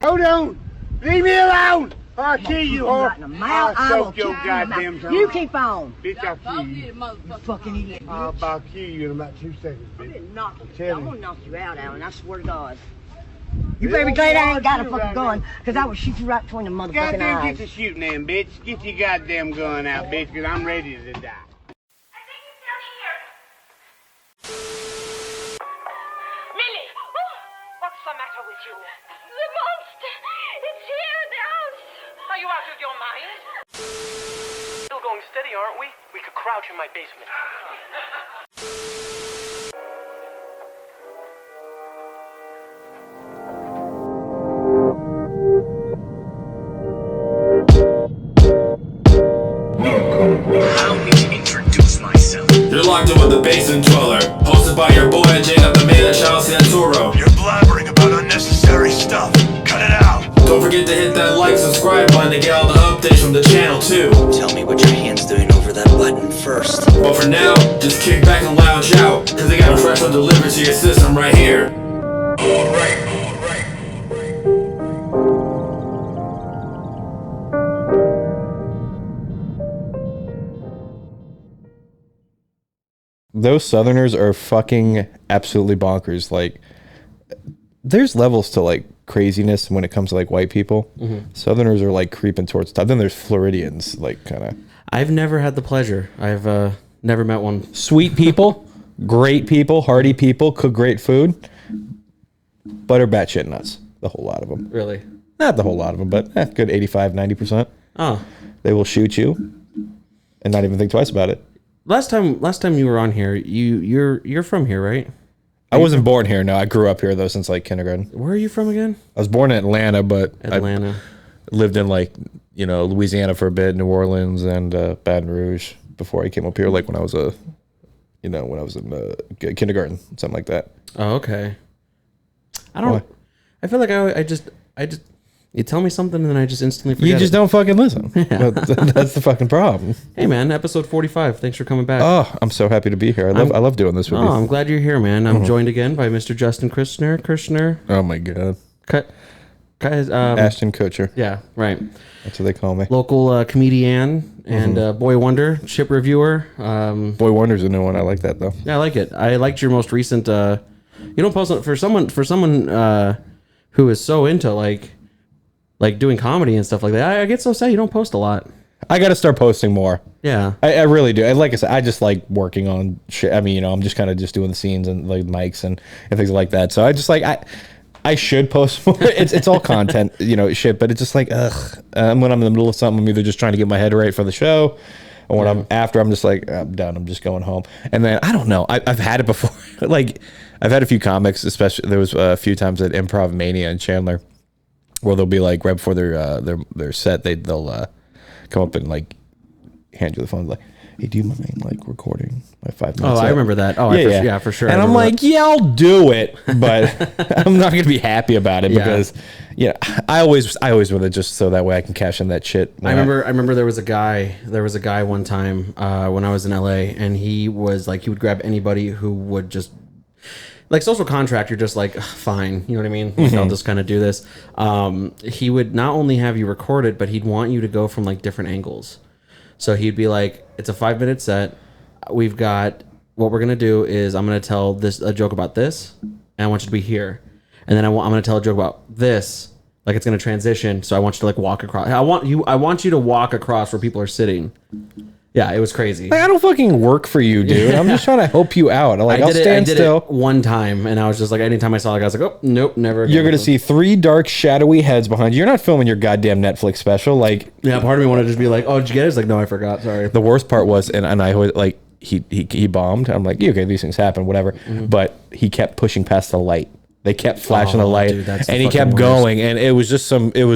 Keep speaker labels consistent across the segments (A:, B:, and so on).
A: Hold on. Leave me alone. I'll kill you, whore.
B: I'll
A: soak your goddamn tongue.
B: You keep on.
A: Bitch, I'll kill you.
B: You fucking idiot.
A: I'll about kill you in about 2 seconds,
B: I'm
A: bitch.
B: gonna knock you.
A: Tell
B: I'm
A: me.
B: gonna knock you out, Alan. I swear to God. You better be glad I ain't got a fucking gun, because I would shoot you right between the motherfucking
A: Goddamn,
B: eyes.
A: get to shooting then, bitch. Get your goddamn gun out, bitch, because I'm ready to die.
C: Millie! What's the matter with you? The monster! It's here in the house! Are you out of your mind?
D: Still going steady, aren't we? We could crouch in my basement.
E: Allow me to introduce myself.
F: You're locked in with the Basement Dweller, hosted by your boy Jacob, the man at Charles Santoro.
E: You're blabbering about unnecessary stuff. Cut it out.
F: Don't forget to hit that like, subscribe button to get all the updates from the channel too.
G: Tell me what your hand's doing over that button first.
F: But for now, just kick back and lounge out, cause they got a fresh one delivered to your system right here.
E: Alright.
H: Those Southerners are fucking absolutely bonkers. Like, there's levels to like craziness when it comes to like white people. Southerners are like creeping towards top. Then there's Floridians, like kind of
I: I've never had the pleasure. I've never met one.
H: sweet people, great people, hearty people, cook great food, but are batshit nuts. The whole lot of them.
I: Really?
H: Not the whole lot of them, but good 85, 90%.
I: Oh.
H: They will shoot you and not even think twice about it.
I: Last time you were on here, you're from here, right?
H: I wasn't born here. No, I grew up here though since like kindergarten.
I: Where are you from again?
H: I was born in Atlanta, but
I: Atlanta.
H: I lived in like, Louisiana for a bit, New Orleans and Baton Rouge before I came up here. Like when I was when I was in kindergarten, something like that.
I: Oh, okay. I don't.
H: Why?
I: I feel like I just. You tell me something and then I just instantly forget.
H: You just don't fucking listen.
I: Yeah.
H: That's the fucking problem.
I: Hey man, episode 45. Thanks for coming back.
H: Oh, I'm so happy to be here. I love doing this with you.
I: I'm glad you're here, man. I'm joined again by Mr. Justin Kirshner.
H: Oh my god.
I: Ashton
H: Kutcher.
I: Yeah, right.
H: That's what they call me.
I: Local comedian and boy wonder, chip reviewer.
H: Boy Wonder's a new one. I like that though.
I: Yeah, I like it. I liked your most recent. You don't post for someone who is so into like doing comedy and stuff like that. I get so sad you don't post a lot.
H: I got to start posting more.
I: Yeah,
H: I really do. Like I said, I just like working on shit. I mean, I'm just kind of just doing the scenes and like mics and things like that. So I just like I should post more. It's all content, shit. But it's just like ugh. When I'm in the middle of something, I'm either just trying to get my head right for the show, or when I'm after, I'm just like I'm done. I'm just going home. And then I don't know. I've had it before. Like I've had a few comics, especially there was a few times at Improv Mania in Chandler, where they'll be like right before their set, they'll come up and like hand you the phone like, hey, do you mind like recording my 5 minutes?
I: Oh, I remember that. Oh, yeah, for sure.
H: And I'm like, yeah, I'll do it, but I'm not gonna be happy about it because I always want to just so that way I can cash in that shit.
I: I remember there was a guy one time when I was in LA, and he was like, he would grab anybody who would just like social contract. You're just like, fine, you know what I mean? I'll just kind of do this. He would not only have you record it, but he'd want you to go from like different angles. So he'd be like, it's a 5-minute set. We've got, what we're going to do is I'm going to tell a joke about this, and I want you to be here. And then I'm going to tell a joke about this. Like it's going to transition. So I want you to like walk across. I want you to walk across where people are sitting. Yeah, it was crazy.
H: I don't fucking work for you, dude. I'm just trying to help you out. I'll stand still.
I: It one time, and I was just like, anytime I saw it, I was like, oh, nope, never again.
H: You're going to see 3 dark, shadowy heads behind you. You're not filming your goddamn Netflix special. Like,
I: yeah, part of me wanted to just be like, oh, did you get it? It's like, no, I forgot. Sorry.
H: The worst part was, and I always, like, he bombed. I'm like, yeah, okay, these things happen, whatever. But he kept pushing past the light. They kept flashing the light, dude, and he kept going, and it was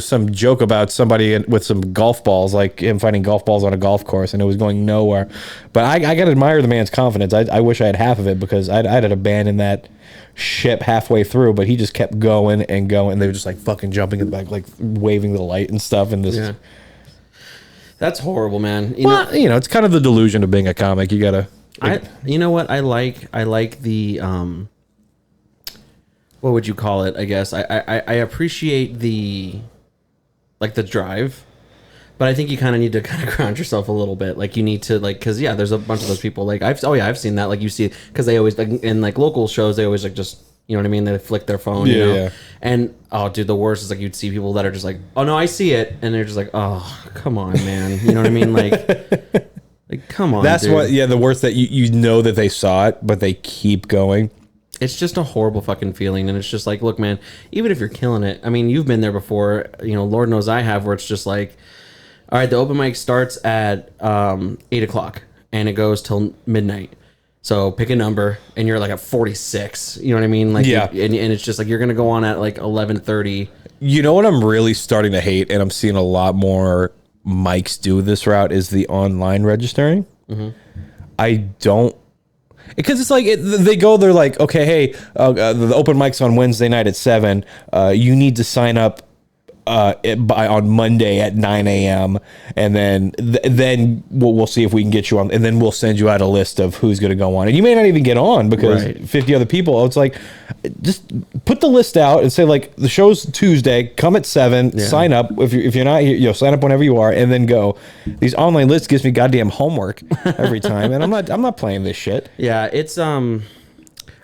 H: some joke about somebody with some golf balls, like him finding golf balls on a golf course, and it was going nowhere. But I got to admire the man's confidence. I wish I had half of it, because I'd abandoned that ship halfway through, but he just kept going and going, and they were just like fucking jumping in the back, like waving the light and stuff, and this.
I: Yeah. That's horrible, man.
H: You know, it's kind of the delusion of being a comic. You gotta.
I: You know what? I like the what would you call it? I guess I appreciate the drive, but I think you kind of need to kind of ground yourself a little bit. Like you need to because there's a bunch of those people. Like I've seen that. Like you see, because they always like in like local shows, they always like just. You know what I mean? They flick their phone, you know? And, oh, dude, the worst is, like, you'd see people that are just like, oh, no, I see it. And they're just like, oh, come on, man. You know what I mean? Like come on,
H: That's
I: dude.
H: what, the worst that you know that they saw it, but they keep going.
I: It's just a horrible fucking feeling. And it's just like, look, man, even if you're killing it, I mean, you've been there before, you know, Lord knows I have, where it's just like, all right, the open mic starts at 8 o'clock and it goes till midnight. So pick a number, and you're like at 46. You know what I mean? Like,
H: yeah.
I: And it's just like you're gonna go on at like 11:30.
H: You know what I'm really starting to hate, and I'm seeing a lot more mics do this route is the online registering. Mm-hmm. I don't, because it's like they go. They're like, okay, hey, the open mic's on Wednesday night at 7. You need to sign up on Monday at 9 a.m. and then we'll see if we can get you on, and then we'll send you out a list of who's going to go on, and you may not even get on because 50 other people. It's like, just put the list out and say like, the show's Tuesday, come at 7, sign up. If you're not here, sign up whenever you are, and then go. These online lists gives me goddamn homework every time, and I'm not playing this shit.
I: Yeah, it's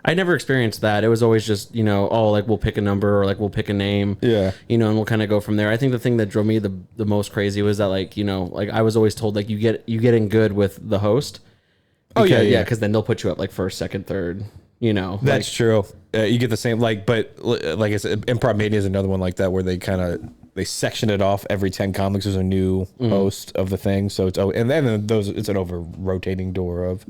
I: I never experienced that. It was always just, you know, oh, like we'll pick a number or like we'll pick a name. Yeah. You know, and we'll kind of go from there. I think the thing that drove me the most crazy was that, like, you know, like I was always told like you get in good with the host. Because, yeah, because then they'll put you up like first, second, third. You know,
H: that's true. You get the same but like I said, Improv Mania is another one like that where they section it off. Every 10 comics there's a new host of the thing. So it's and then it's an over rotating door of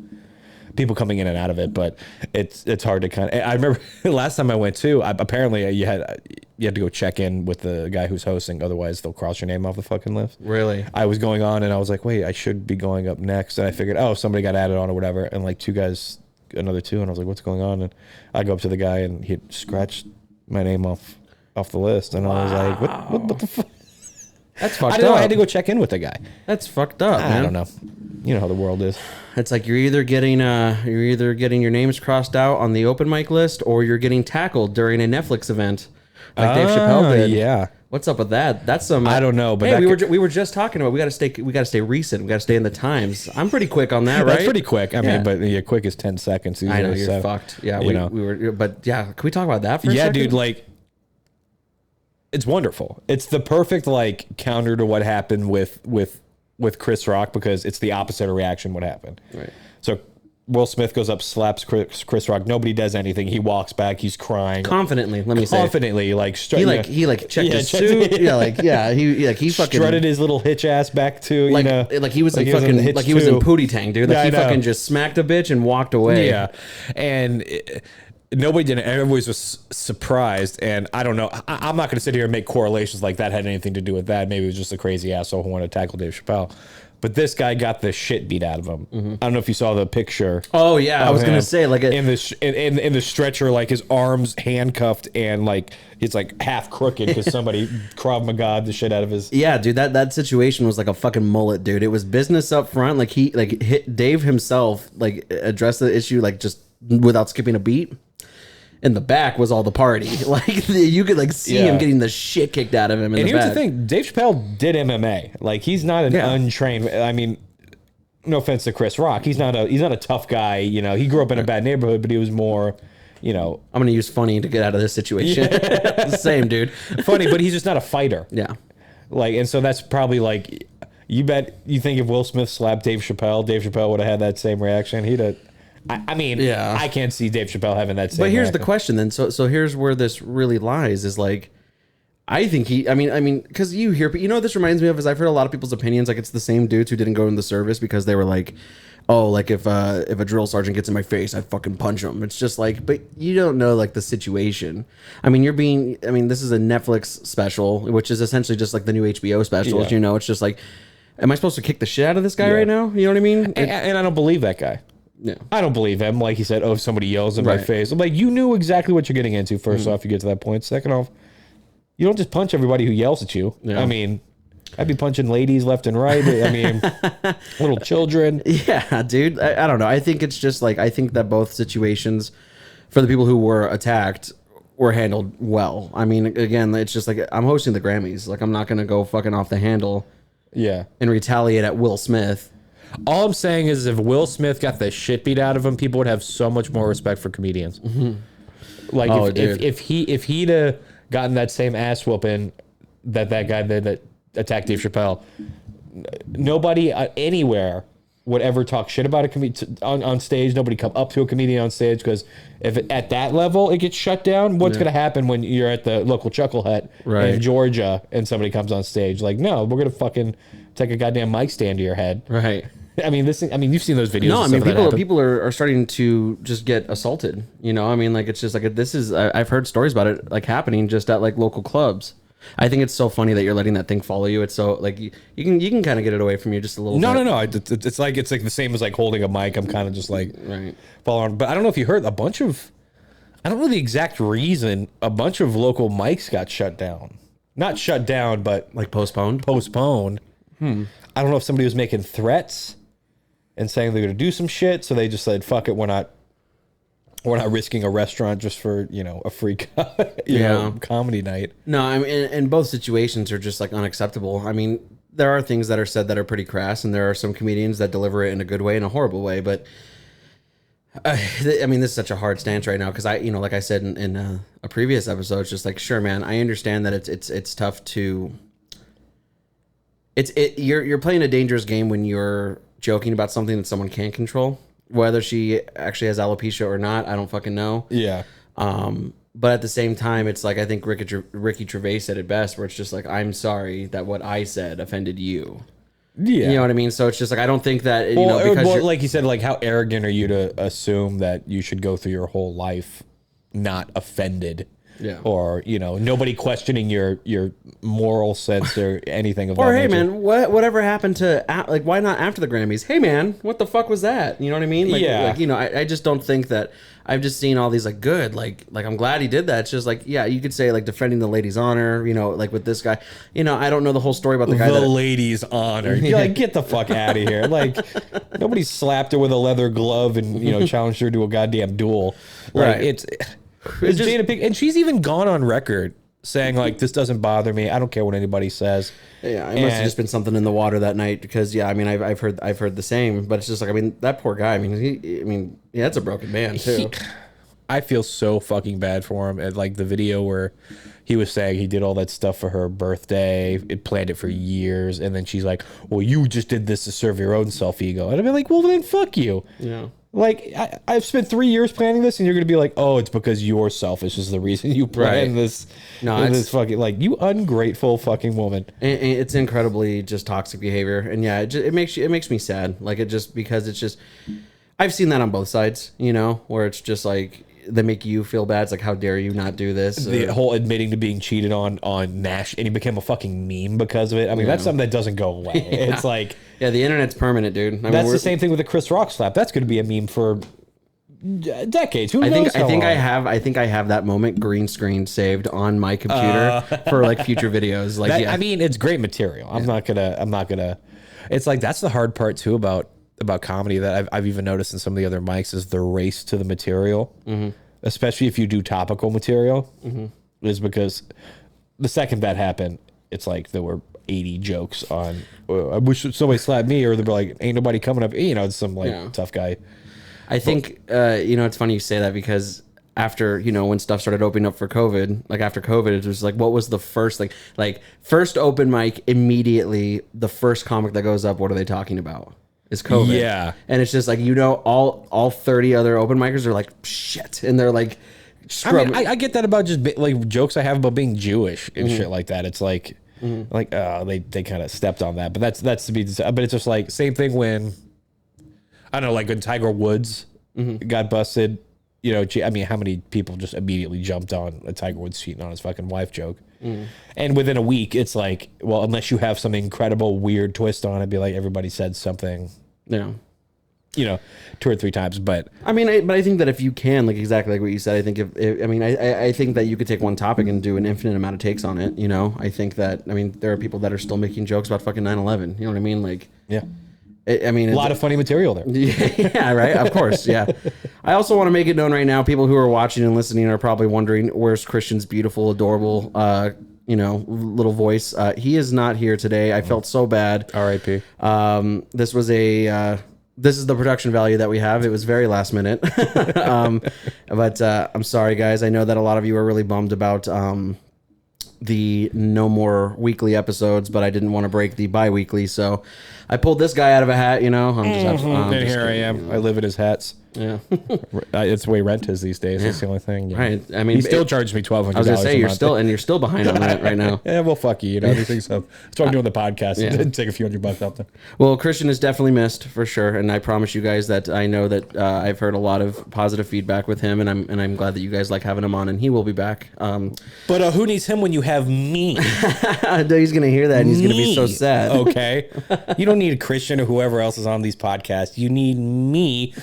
H: people coming in and out of it, but it's hard to kind of. I remember last time I went to, apparently you had to go check in with the guy who's hosting, otherwise they'll cross your name off the fucking list. Really? I was going on and I was like, wait, I should be going up next, and I figured, oh, somebody got added on or whatever, and like another two, and I was like, what's going on? And I go up to the guy and he had scratched my name off the list, and I was like, what the fuck? That's fucked up. I had to go check in with the guy.
I: That's fucked up, man.
H: I don't know. You know how the world is.
I: It's like you're either getting your names crossed out on the open mic list, or you're getting tackled during a Netflix event, like Dave Chappelle did. Yeah. What's up with that? That's some.
H: I don't know, but
I: hey, we were just talking about we got to stay recent. We got to stay in the times. I'm pretty quick on that, right?
H: That's pretty quick. I mean, but quick is 10 seconds.
I: I know you're fucked. Yeah, we were. But yeah, can we talk about that for a second?
H: Yeah, dude. Like, it's wonderful. It's the perfect like counter to what happened with Chris Rock, because it's the opposite of reaction what happened. Right. So Will Smith goes up, slaps Chris Rock. Nobody does anything. He walks back. He's crying confidently. Let me say
I: confidently, like he checked his suit. He fucking
H: strutted his little hitch ass back to
I: he was in Pootie Tang, dude. Like he fucking just smacked a bitch and walked away.
H: Yeah, and. Nobody did it. Everybody was surprised, and I don't know. I'm not going to sit here and make correlations like that had anything to do with that. Maybe it was just a crazy asshole who wanted to tackle Dave Chappelle. But this guy got the shit beat out of him. Mm-hmm. I don't know if you saw the picture.
I: Oh yeah, I was going to say like
H: in the stretcher, like his arms handcuffed and like it's like half crooked because somebody Krav Maga the shit out of his.
I: Yeah, dude, that situation was like a fucking mullet, dude. It was business up front. Like he hit Dave himself, like addressed the issue like just without skipping a beat. In the back was all the party. Like you could like see him getting the shit kicked out of him. And
H: here's the thing: Dave Chappelle did MMA. Like he's not an untrained. I mean, no offense to Chris Rock, he's not a tough guy. You know, he grew up in a bad neighborhood, but he was more. You know,
I: I'm gonna use funny to get out of this situation. Same dude,
H: funny, but he's just not a fighter.
I: Yeah,
H: like, and so that's probably like, you think if Will Smith slapped Dave Chappelle would have had that same reaction. He'd have. I mean, I can't see Dave Chappelle having that same.
I: But here's the question then. So here's where this really lies is like, I think I mean, because you hear, you know, what this reminds me of is I've heard a lot of people's opinions. Like it's the same dudes who didn't go in the service because they were like, oh, like if a drill sergeant gets in my face, I'd fucking punch him. It's just like, but you don't know like the situation. I mean, this is a Netflix special, which is essentially just like the new HBO specials. You know, it's just like, am I supposed to kick the shit out of this guy right now? You know what I mean?
H: And I don't believe that guy. Yeah. I don't believe him. Like he said, oh, if somebody yells in my face. I'm like, you knew exactly what you're getting into. First off, you get to that point. Second off, you don't just punch everybody who yells at you. Yeah. I mean, I'd be punching ladies left and right. I mean, little children.
I: Yeah, dude. I don't know. I think it's just like, I think that both situations for the people who were attacked were handled well. I mean, again, it's just like I'm hosting the Grammys. Like I'm not gonna go fucking off the handle.
H: Yeah.
I: And retaliate at Will Smith.
H: All I'm saying is if Will Smith got the shit beat out of him, people would have so much more respect for comedians. Like if he'd gotten that same ass whooping that guy did that attacked Dave Chappelle, nobody anywhere would ever talk shit about a comedian on stage. Nobody come up to a comedian on stage, because if at that level it gets shut down, what's going to happen when you're at the local Chuckle Hut in Georgia and somebody comes on stage? Like, no, we're going to fucking take a goddamn mic stand to your head.
I: Right.
H: I mean, you've seen those videos.
I: No, I mean, people are starting to just get assaulted. You know, I mean, like, it's just like, I've heard stories about it, like, happening just at, like, local clubs. I think it's so funny that you're letting that thing follow you. It's so, like, you can kind of get it away from you just a little bit.
H: No. It's like the same as, like, holding a mic. I'm kind of just, like, following. But I don't know if you heard, I don't know the exact reason, a bunch of local mics got shut down. Not shut down, but...
I: Like, postponed?
H: Postponed. I don't know if somebody was making threats and saying they're going to do some shit, so they just said, fuck it, we're not risking a restaurant just for, a free comedy night.
I: No, I mean, and both situations are just, like, unacceptable. I mean, there are things that are said that are pretty crass, and there are some comedians that deliver it in a good way and a horrible way, but I mean, this is such a hard stance right now, because like I said in a previous episode, it's just like, sure, man, I understand that it's tough to... You're playing a dangerous game when you're joking about something that someone can't control. Whether she actually has alopecia or not, I don't fucking know.
H: Yeah.
I: But at the same time, it's like, I think Ricky Gervais said it best, where it's just like, I'm sorry that what I said offended you.
H: Yeah.
I: You know what I mean? So it's just like, I don't think that, because
H: like you said, like, how arrogant are you to assume that you should go through your whole life not offended?
I: Yeah.
H: Or, nobody questioning your moral sense or anything of that
I: Or, hey,
H: nature.
I: man, whatever happened to, like, why not after the Grammys? Hey, man, what the fuck was that? You know what I mean? Like,
H: yeah.
I: Like, I just don't think that, I've just seen all these, like, good, like I'm glad he did that. It's just like, yeah, you could say, like, defending the lady's honor, like with this guy. I don't know the whole story about the guy.
H: The lady's honor. You're like, get the fuck out of here. Like, nobody slapped her with a leather glove and, challenged her to a goddamn duel. Like,
I: Right.
H: It's Jada Pinkett, and she's even gone on record saying, like, this doesn't bother me. I don't care what anybody says.
I: Yeah, it must have just been something in the water that night, because I mean, I've heard the same, but it's just like, I mean, that poor guy. I mean, that's a broken man too.
H: I feel so fucking bad for him. At, like, the video where he was saying he did all that stuff for her birthday, it planned it for years, and then she's like, well, you just did this to serve your own self-ego. And I'd be like, well, then fuck you.
I: Yeah.
H: Like, I've spent 3 years planning this, and you're going to be like, oh, it's because you're selfish is the reason you planned this.
I: No,
H: this fucking, like, you ungrateful fucking woman.
I: And it's incredibly just toxic behavior. And yeah, it makes me sad. Like, because it's just, I've seen that on both sides, where it's just like, they make you feel bad. It's like, how dare you not do this?
H: The whole admitting to being cheated on Nash, and he became a fucking meme because of it. I mean, that's something that doesn't go away.
I: Yeah.
H: It's like...
I: Yeah, the internet's permanent, dude. I mean,
H: that's the same thing with the Chris Rock slap. That's going to be a meme for decades. Who knows?
I: I think I have that moment green screen saved on my computer for, like, future videos. Like,
H: I mean, it's great material. I'm not gonna. It's like, that's the hard part too about comedy that I've even noticed in some of the other mics is the race to the material, especially if you do topical material, is because the second that happened, it's like there were 80 jokes on, I wish somebody slapped me, or they'd be like, ain't nobody coming up, it's some tough guy.
I: I think it's funny you say that, because after, when stuff started opening up for COVID, like after COVID, it was like, what was the first, like first open mic, immediately the first comic that goes up, what are they talking about? Is COVID.
H: Yeah.
I: And it's just like, all 30 other open micers are like, shit. And they're like,
H: I get that about just like jokes I have about being Jewish and shit like that. It's like, they kind of stepped on that, but that's to be, but it's just like, same thing when, I don't know, like when Tiger Woods got busted, I mean, how many people just immediately jumped on a Tiger Woods cheating on his fucking wife joke? And within a week, it's like, well, unless you have some incredible weird twist on it, be like, everybody said something, 2 or 3 times. But
I: I mean, I think that if you can, like, exactly like what you said, I think I think that you could take one topic and do an infinite amount of takes on it. I think that, there are people that are still making jokes about fucking 9/11. You know what I mean? Like,
H: yeah.
I: I mean,
H: A lot of funny material there.
I: yeah, right. Of course, yeah. I also want to make it known right now, people who are watching and listening are probably wondering, where's Christian's beautiful, adorable, little voice? He is not here today. I felt so bad.
H: R.I.P.
I: This was this is the production value that we have. It was very last minute, but I'm sorry, guys. I know that a lot of you are really bummed about the no more weekly episodes, but I didn't want to break the bi-weekly, so I pulled this guy out of a hat,
H: And here I am. I live in his hats.
I: Yeah.
H: It's the way rent is these days. That's the only thing.
I: Right. I mean,
H: he still charged me $1,200.
I: I was gonna say you're still behind on that right now.
H: Yeah, well, fuck you. These things have. That's why I'm doing the podcast.
I: Yeah.
H: Take a few $100 out there.
I: Well, Christian is definitely missed for sure, and I promise you guys that I know that I've heard a lot of positive feedback with him, and I'm glad that you guys like having him on, and he will be back.
H: But who needs him when you have me?
I: He's gonna hear that, and he's gonna be so sad.
H: Okay, you don't need a Christian or whoever else is on these podcasts. You need me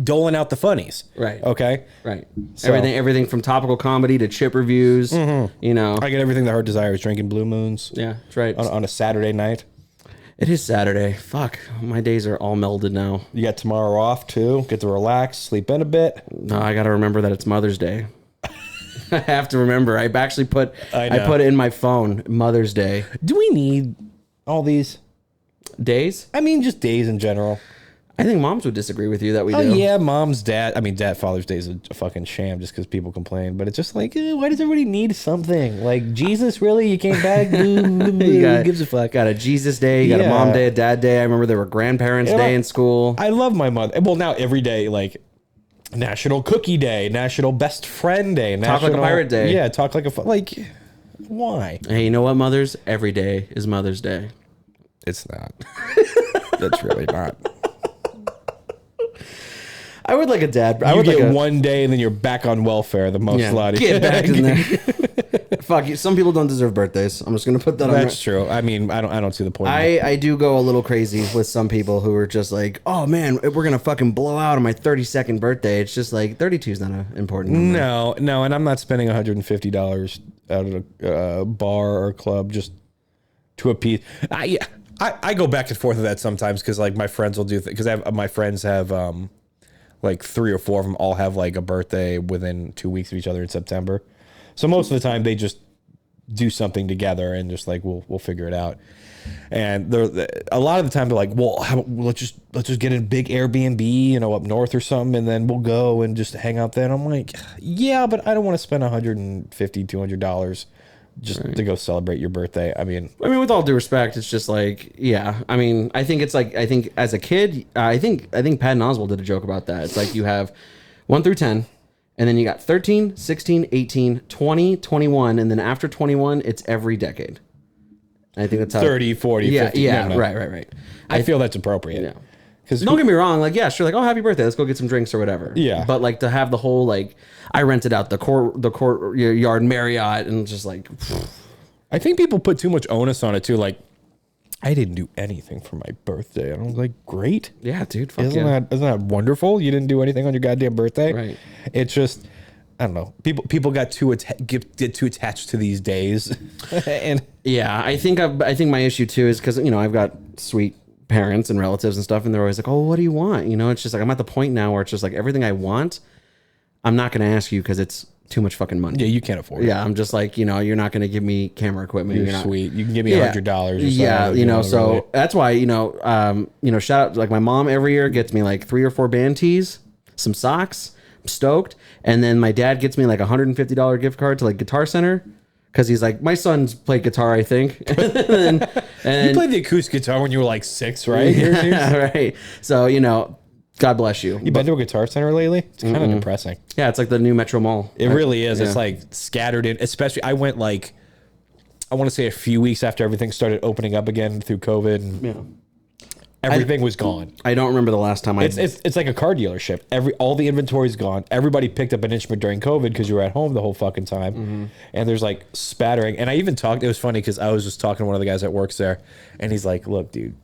H: doling out the funnies.
I: Right.
H: Okay.
I: Right.
H: So,
I: everything from topical comedy to chip reviews.
H: I get everything the heart desires. Drinking Blue Moons.
I: Yeah, that's right.
H: On a Saturday night.
I: It is Saturday. Fuck. My days are all melded now.
H: You got tomorrow off too. Get to relax, sleep in a bit.
I: No, I got to remember that it's Mother's Day. I have to remember. I actually put
H: I
I: put it in my phone, Mother's Day.
H: Do we need all these
I: days?
H: I mean, just days in general.
I: I think moms would disagree with you that we do.
H: Oh, yeah, mom's, dad. I mean, Father's Day is a fucking sham just because people complain. But it's just like, why does everybody need something? Like, Jesus, really? You came back? Who gives a fuck?
I: Got a Jesus Day. You got a mom day, a dad day. I remember there were grandparents day in school.
H: I love my mother. Well, now every day, like, National Cookie Day, National Best Friend Day.
I: Talk like a pirate day.
H: Yeah, talk like a... Like, why?
I: Hey, you know what, mothers? Every day is Mother's Day.
H: It's not. It's really not.
I: I would like a dad.
H: I would get one day and then you're back on welfare. The most lottie.
I: Get back in there. Fuck you. Some people don't deserve birthdays. I'm just gonna put that on.
H: That's true. I mean, I don't see the point.
I: I do go a little crazy with some people who are just like, oh man, we're gonna fucking blow out on my 32nd birthday. It's just like 32 is not an important number.
H: No, and I'm not spending $150 out at a bar or club just to appease. I go back and forth with that sometimes because like my friends will do because my friends have like 3 or 4 of them all have like a birthday within 2 weeks of each other in September. So most of the time they just do something together and just like we'll figure it out. And a lot of the time they're like, well, let's just get a big Airbnb, up north or something, and then we'll go and just hang out there. And I'm like, yeah, but I don't want to spend $150, $200 just to go celebrate your birthday. I mean,
I: with all due respect, it's just like, yeah. I mean, I think as a kid, I think Patton Oswalt did a joke about that. It's like you have 1 through 10, and then you got 13, 16, 18, 20, 21, and then after 21, it's every decade. I think that's how
H: 30, 40, 50.
I: Yeah,
H: no.
I: right.
H: I feel that's appropriate.
I: Yeah. Because don't get me wrong, like, yeah, sure, like, oh, happy birthday, let's go get some drinks or whatever.
H: Yeah.
I: But like to have the whole like, I rented out the courtyard Marriott and just like,
H: I think people put too much onus on it too. Like, I didn't do anything for my birthday. And I was like, great.
I: Yeah, dude. Fuck
H: isn't that wonderful? You didn't do anything on your goddamn birthday.
I: Right.
H: It's just, I don't know. People got get too attached to these days. And
I: yeah, I think my issue too is because I've got sweet parents and relatives and stuff, and they're always like, oh, what do you want? It's just like I'm at the point now where it's just like everything I want, I'm not going to ask you because it's too much fucking money.
H: Yeah, you can't afford it.
I: Yeah, I'm just like, you're not going to give me camera equipment.
H: You're sweet. You can give me $100.
I: Yeah, so that's why, shout out, like my mom every year gets me like 3 or 4 band tees, some socks. I'm stoked. And then my dad gets me like $150 gift card to like Guitar Center. Because he's like, my son's played guitar, I think. and
H: you played the acoustic guitar when you were like 6, right?
I: Yeah, right. So, God bless you.
H: You been to a Guitar Center lately? It's kind of depressing.
I: Yeah, it's like the new Metro Mall.
H: It really is.
I: Yeah.
H: It's like scattered in. Especially, I went like, I want to say a few weeks after everything started opening up again through COVID. And everything was gone.
I: I don't remember the last time
H: It's like a car dealership. All the inventory's gone. Everybody picked up an instrument during COVID because you were at home the whole fucking time. And there's like spattering. And I even talked. It was funny because I was just talking to one of the guys that works there, and he's like, "Look, dude,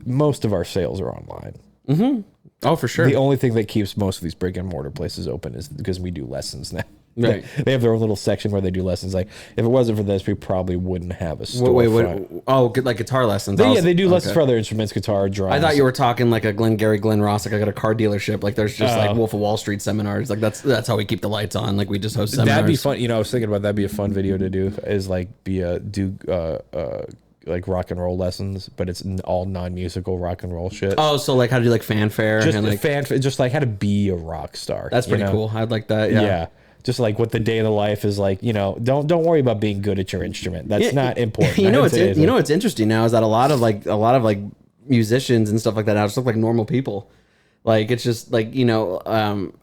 H: most of our sales are online.
I: Oh, for sure.
H: The only thing that keeps most of these brick and mortar places open is because we do lessons now."
I: Right.
H: They have their own little section where they do lessons. Like, if it wasn't for this, we probably wouldn't have a store.
I: Wait. Oh, like guitar lessons.
H: They do lessons for other instruments, guitar, drums.
I: I thought you were talking like a Glenn Ross, like I got a car dealership. Like there's just like Wolf of Wall Street seminars. Like that's how we keep the lights on. Like we just host seminars.
H: That'd be fun. You know, I was thinking about that'd be a fun video to do. Is like like rock and roll lessons, but it's all non-musical rock and roll shit.
I: Oh, so like how to do like fanfare
H: Just
I: and like
H: just like how to be a rock star.
I: That's pretty cool. I'd like that. Yeah.
H: Just like what the day of the life is like, you know, don't worry about being good at your instrument. That's not important.
I: You know what's interesting now is that a lot of like musicians and stuff like that now just look like normal people. Like it's just like, you know,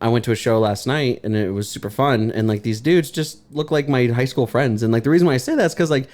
I: I went to a show last night and it was super fun, and like these dudes just look like my high school friends. And like the reason why I say that is because like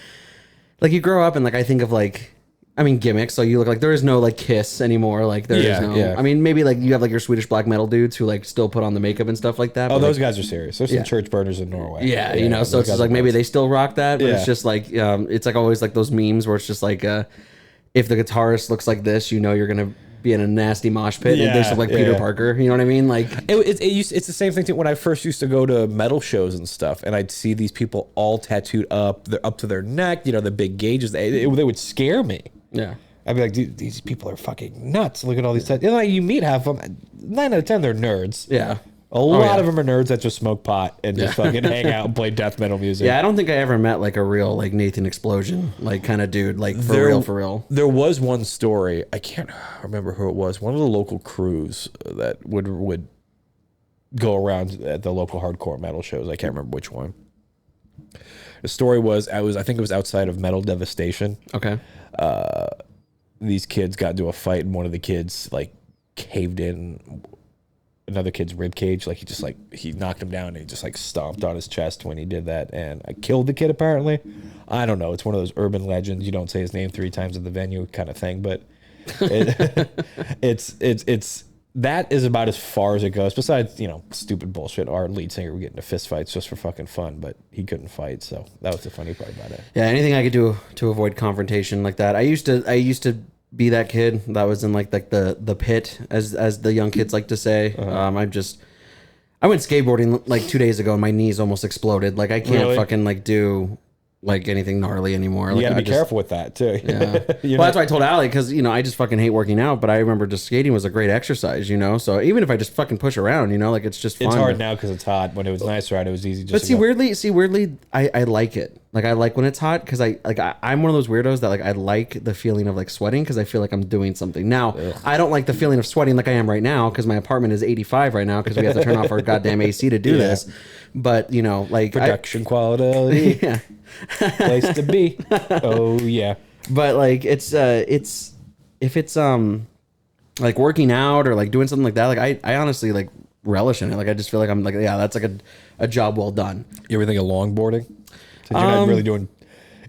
I: you grow up and like I think of like, I mean, gimmicks. So you look like there is no like Kiss anymore. Like there is no.
H: Yeah.
I: I mean, maybe like you have like your Swedish black metal dudes who like still put on the makeup and stuff like that.
H: Oh,
I: but,
H: those
I: like,
H: guys are serious. There's some church burners in Norway.
I: Yeah, you know. So it's just like maybe they still rock that, but it's just like it's like always like those memes where it's just like if the guitarist looks like this, you know, you're gonna be in a nasty mosh pit. And they look like Peter Parker. You know what I mean? Like
H: it's the same thing too. When I first used to go to metal shows and stuff, and I'd see these people all tattooed up, they're up to their neck. You know, the big gauges. They would scare me.
I: Yeah.
H: I'd be like, dude, these people are fucking nuts. Look at all these tattoos. You know, like you meet half of them. 9 out of 10, they're nerds.
I: Yeah.
H: A lot of them are nerds that just smoke pot and just fucking hang out and play death metal music.
I: Yeah, I don't think I ever met like a real like Nathan Explosion like kind of dude, like for real.
H: There was one story, I can't remember who it was. One of the local crews that would go around at the local hardcore metal shows. I can't remember which one. The story was I think it was outside of Metal Devastation.
I: Okay.
H: These kids got into a fight, and one of the kids like caved in another kid's rib cage. Like he knocked him down and he just like stomped on his chest when he did that, and I killed the kid apparently. I don't know. It's one of those urban legends. You don't say his name 3 times at the venue kind of thing, but it's that is about as far as it goes. Besides, you know, stupid bullshit. Our lead singer would get into fist fights just for fucking fun, but he couldn't fight, so that was the funny part about it.
I: Yeah, anything I could do to avoid confrontation like that. I used to be that kid that was in like the pit, as the young kids like to say. I went skateboarding like 2 days ago and my knees almost exploded. Like I can't fucking like do like anything gnarly anymore. Like,
H: you gotta be careful with that too.
I: Yeah. Well, that's why I told Allie, because you know I just fucking hate working out, but I remember just skating was a great exercise, you know. So even if I just fucking push around, you know, like it's just fun.
H: It's hard now because it's hot. When it was nicer out, it was easy.
I: But weirdly, I like it. Like I like when it's hot because I'm one of those weirdos that like I like the feeling of like sweating because I feel like I'm doing something. Now I don't like the feeling of sweating like I am right now because my apartment is 85 right now because we have to turn off our goddamn AC to do this. But you know, like
H: production quality,
I: yeah,
H: place to be. Oh yeah.
I: But like it's if it's like working out or like doing something like that, like I honestly like relish in it. Like I just feel like I'm like, yeah, that's like a job well done.
H: You ever think of longboarding? Since you're not really doing,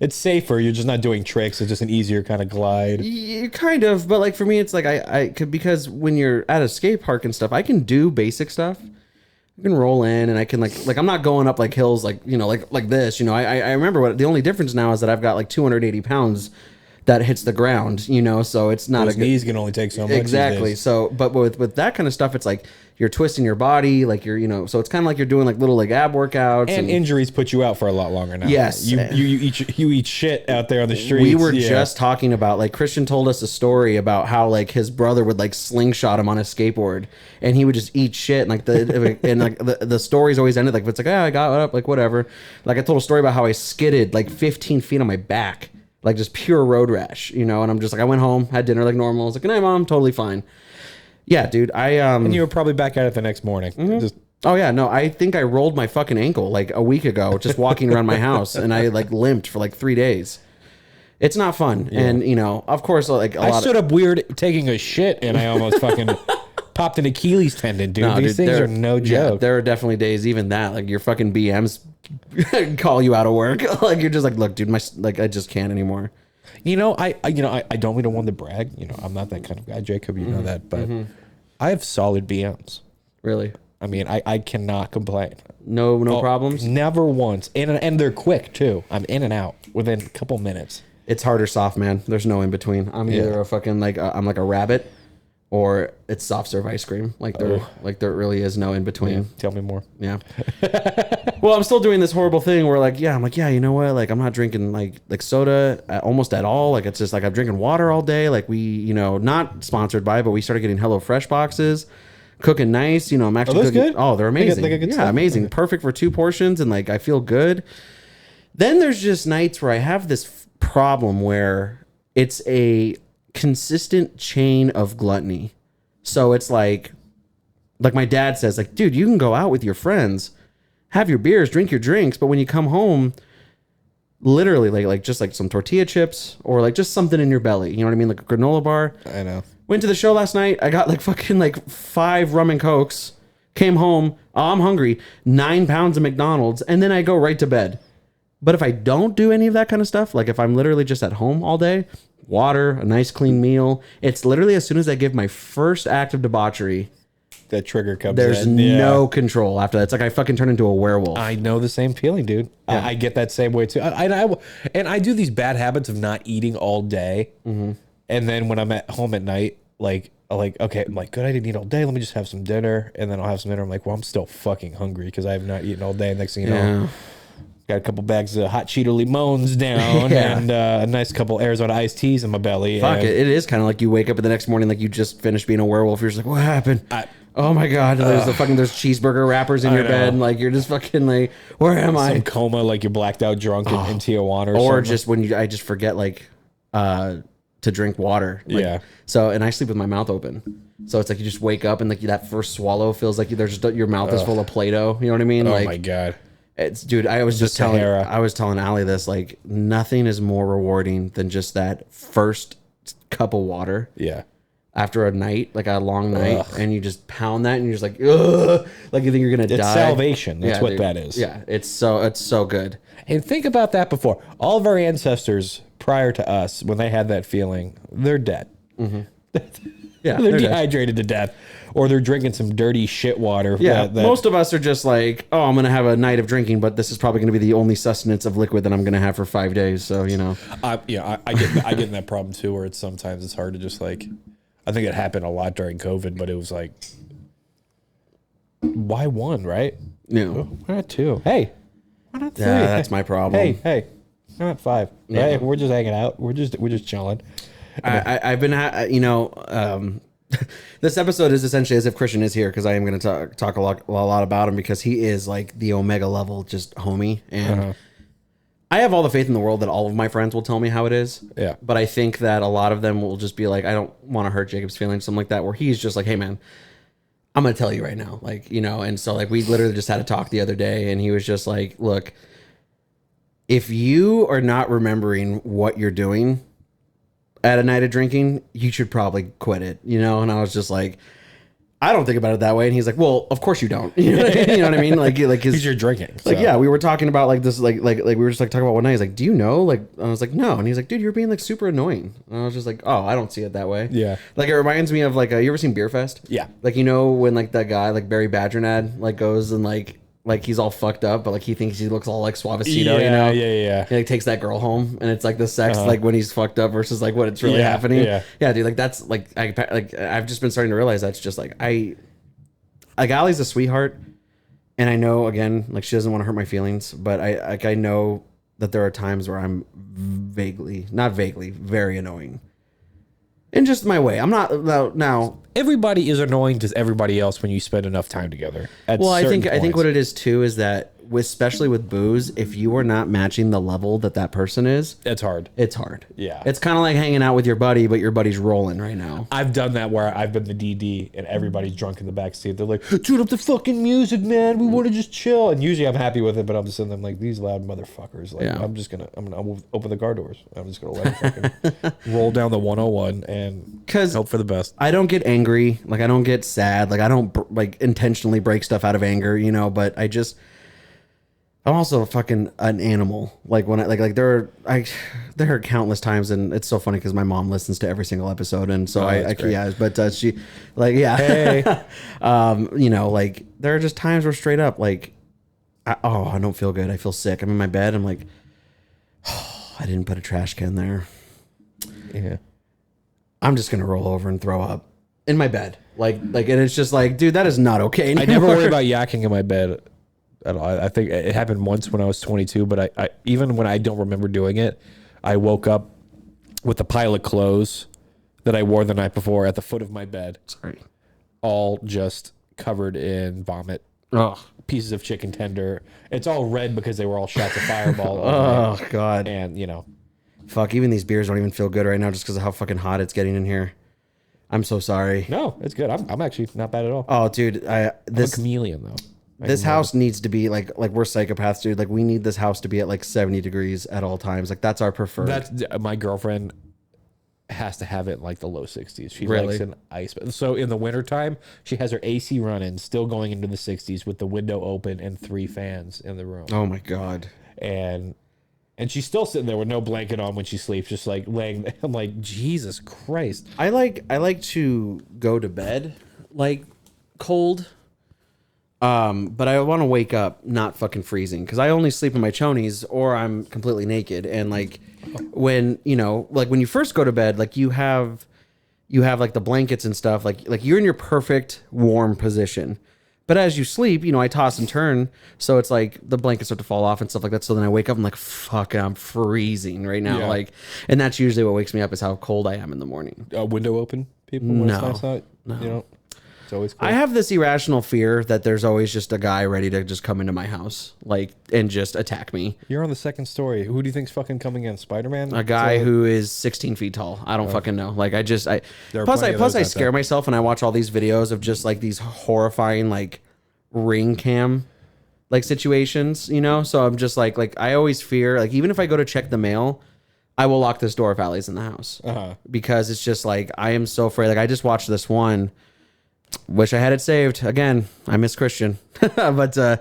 H: it's safer. You're just not doing tricks. It's just an easier kind of glide.
I: Kind of, but like for me, it's like I could, because when you're at a skate park and stuff, I can do basic stuff. I can roll in and I can like I'm not going up like hills like, you know, like this, you know. I remember what the only difference now is that I've got like 280 pounds that hits the ground, you know, so it's not
H: Those knees can only take so much.
I: Exactly. So, but with that kind of stuff, it's like you're twisting your body, like you're, you know, so it's kind of like you're doing like little like ab workouts.
H: And injuries put you out for a lot longer now.
I: Yes.
H: You eat shit out there on the streets.
I: We were just talking about, like, Christian told us a story about how like his brother would like slingshot him on a skateboard and he would just eat shit. And like the stories always ended like, it's like, oh, I got up, like whatever. Like I told a story about how I skidded like 15 feet on my back. Like just pure road rash, you know, and I'm just like, I went home, had dinner like normal. I was like, good night, Mom, totally fine. Yeah, dude, and
H: you were probably back at it the next morning.
I: Mm-hmm. Oh yeah, no, I think I rolled my fucking ankle like a week ago, just walking around my house, and I like limped for like 3 days. It's not fun, and you know, of course, like
H: I stood up weird taking a shit, and I almost fucking popped an Achilles tendon, dude. These things are no joke.
I: Yeah, there are definitely days, even that, like your fucking BMs call you out of work. Like you're just like, look, dude, I just can't anymore.
H: You know, I don't really want to brag. You know, I'm not that kind of guy, Jacob. You know that, but I have solid BMs.
I: Really?
H: I mean, I cannot complain.
I: No problems.
H: Never once, and they're quick too. I'm in and out within a couple minutes.
I: It's hard or soft, man. There's no in between. I'm either a fucking like I'm like a rabbit, or it's soft serve ice cream. Like there really is no in between.
H: Yeah, tell me more.
I: Yeah. Well, I'm still doing this horrible thing where like, yeah, I'm like, yeah, you know what? Like, I'm not drinking like soda almost at all. Like, it's just like I'm drinking water all day. Like we, not sponsored by, but we started getting HelloFresh boxes, cooking nice. I'm actually
H: those
I: cooking.
H: good?
I: Oh, they're amazing.
H: They got good
I: yeah,
H: stuff?
I: amazing.
H: Okay.
I: Perfect for 2 portions. And like, I feel good. Then there's just nights where I have this problem where it's a consistent chain of gluttony. So it's like my dad says, like, dude, you can go out with your friends, have your beers, drink your drinks, but when you come home, literally like just like some tortilla chips or like just something in your belly. You know what I mean? Like a granola bar.
H: I know.
I: Went to the show last night. I got like fucking like 5 rum and cokes. Came home. Oh, I'm hungry. 9 pounds of McDonald's, and then I go right to bed. But if I don't do any of that kind of stuff, like if I'm literally just at home all day, water, a nice clean meal, it's literally as soon as I give my first act of debauchery,
H: That trigger comes
I: there's
H: in. Yeah.
I: no control after that. It's like I fucking turn into a werewolf.
H: I know the same feeling, dude.
I: Yeah.
H: I get that same way too. And I do these bad habits of not eating all day, and then when I'm at home at night, okay, I'm like, good, I didn't eat all day. Let me just have some dinner, and then I'll have some dinner. I'm like, well, I'm still fucking hungry because I have not eaten all day. Next thing you know, got a couple bags of hot Cheeto Limons down and a nice couple Arizona iced teas in my belly.
I: Fuck it. It is kind of like you wake up the next morning like you just finished being a werewolf. You're just like, what happened? Oh my god! There's there's cheeseburger wrappers in your bed. And like you're just fucking like, where am I?
H: Some coma, like you're blacked out drunk in Tijuana,
I: Or
H: something.
I: just when I just forget to drink water. Like,
H: Yeah.
I: So and I sleep with my mouth open. So it's like you just wake up and like that first swallow feels like there's just your mouth is full of Play-Doh. You know what I mean?
H: Oh
I: like,
H: my god!
I: It's dude. I was just telling Allie this. Like nothing is more rewarding than just that first cup of water.
H: Yeah.
I: After a night, like a long night, and you just pound that, and you're just like, ugh, like you think you're gonna die.
H: It's salvation. That's what
I: dude.
H: that is.
I: Yeah, it's so good.
H: And think about that before. All of our ancestors prior to us, when they had that feeling, they're dead.
I: Yeah,
H: they're
I: dead.
H: dehydrated to death, or they're drinking some dirty shit water.
I: Yeah,
H: that-
I: most of us are just like, oh, I'm gonna have a night of drinking, but this is probably gonna be the only sustenance of liquid that I'm gonna have for 5 days. So
H: I get in that problem too, where sometimes it's hard to just like. I think it happened a lot during COVID, but it was like, why 1, right?
I: Yeah.
H: Why not 2? Hey, why not 3?
I: Yeah, that's my problem.
H: Hey, why not 5?
I: Yeah.
H: Hey, we're just hanging out. We're just chilling.
I: I've been, this episode is essentially as if Christian is here because I am going to talk a lot about him because he is like the Omega level, just homie. And I have all the faith in the world that all of my friends will tell me how it is.
H: Yeah.
I: But I think that a lot of them will just be like, I don't want to hurt Jacob's feelings, something like that, where he's just like, hey, man, I'm going to tell you right now. Like, and so like we literally just had a talk the other day and he was just like, look, if you are not remembering what you're doing at a night of drinking, you should probably quit it, And I was just like, I don't think about it that way. And he's like, well, of course you don't. You know what I mean? Like
H: Because you're drinking.
I: like, yeah, we were talking about like this, like we were just like talking about one night. He's like, do you know? Like, I was like, no. And he's like, dude, you're being like super annoying. And I was just like, oh, I don't see it that way.
H: Yeah.
I: Like, it reminds me of like, you ever seen Beer Fest?
H: Yeah.
I: Like, when like that guy, like Barry Badronad, like goes and like he's all fucked up, but like he thinks he looks all like Suavecito,
H: Yeah.
I: He like takes that girl home, and it's like the sex like when he's fucked up versus like what it's really happening. Yeah, dude. Like that's like I've just been starting to realize that's just like Allie's a sweetheart, and I know again like she doesn't want to hurt my feelings, but I know that there are times where I'm not vaguely, very annoying. In just my way. I'm not now.
H: Everybody is annoying to everybody else when you spend enough time together.
I: Well, I think what it is too is that especially with booze, if you are not matching the level that person is,
H: it's hard.
I: It's hard.
H: Yeah.
I: It's kind of like hanging out with your buddy, but your buddy's rolling right now.
H: I've done that where I've been the DD and everybody's drunk in the back seat. They're like, "Tune up the fucking music, man. We want to just chill." And usually I'm happy with it, but I'm just sitting there like, these loud motherfuckers. Like,
I: Yeah.
H: I'm gonna open the car doors. I'm just gonna let them fucking roll down the 101 and hope for the best.
I: I don't get angry. Like I don't get sad. Like I don't like intentionally break stuff out of anger, but I'm also fucking an animal. Like when there are countless times, and it's so funny because my mom listens to every single episode, and so she, like, yeah,
H: Hey.
I: like there are just times where straight up, like, I don't feel good. I feel sick. I'm in my bed. I'm like, I didn't put a trash can there.
H: Yeah.
I: I'm just gonna roll over and throw up in my bed. Like, and it's just like, dude, that is not okay anymore.
H: I never worry about yakking in my bed. at all. I think it happened once when I was 22, but I even when I don't remember doing it, I woke up with a pile of clothes that I wore the night before at the foot of my bed.
I: Sorry.
H: All just covered in vomit.
I: Oh,
H: pieces of chicken tender. It's all red because they were all shots of Fireball.
I: Oh God.
H: And you know,
I: fuck. Even these beers don't even feel good right now just because of how fucking hot it's getting in here. I'm so sorry.
H: No, it's good. I'm actually not bad at all.
I: Oh, dude.
H: I'm a chameleon though.
I: This house needs to be like we're psychopaths, dude. Like we need this house to be at like 70 degrees at all times. Like that's our preferred.
H: That's my girlfriend has to have it like the low 60s. She
I: Really?
H: likes an ice. So in the wintertime, she has her AC running, still going into the 60s with the window open and 3 fans in the room.
I: Oh my God.
H: And she's still sitting there with no blanket on when she sleeps, just like laying there. I'm like, Jesus Christ.
I: I like to go to bed like cold. But I want to wake up not fucking freezing because I only sleep in my chonies or I'm completely naked. And like when, you know, like when you first go to bed, like you have like the blankets and stuff, like you're in your perfect warm position. But as you sleep, you know, I toss and turn. So it's like the blankets start to fall off and stuff like that. So then I wake up, I'm like, fuck, I'm freezing right now.
H: Yeah.
I: Like, and that's usually what wakes me up is how cold I am in the morning.
H: Window open, people?
I: No.
H: It's nice out?
I: No.
H: You know, it's always cool.
I: I have this irrational fear that there's always just a guy ready to just come into my house, like, and just attack me.
H: You're on the second story. Who do you think's fucking coming in? Spider-Man?
I: A guy who is 16 feet tall. I don't fucking know. Like,
H: There are
I: plus
H: plenty of those
I: I
H: out
I: scare
H: there.
I: myself and I watch all these videos of just like these horrifying like ring cam like situations, you know. So I'm just like I always fear, like, even if I go to check the mail, I will lock this door if Allie's in the house because it's just like I am so afraid. Like I just watched this one. Wish I had it saved. Again, I miss Christian. But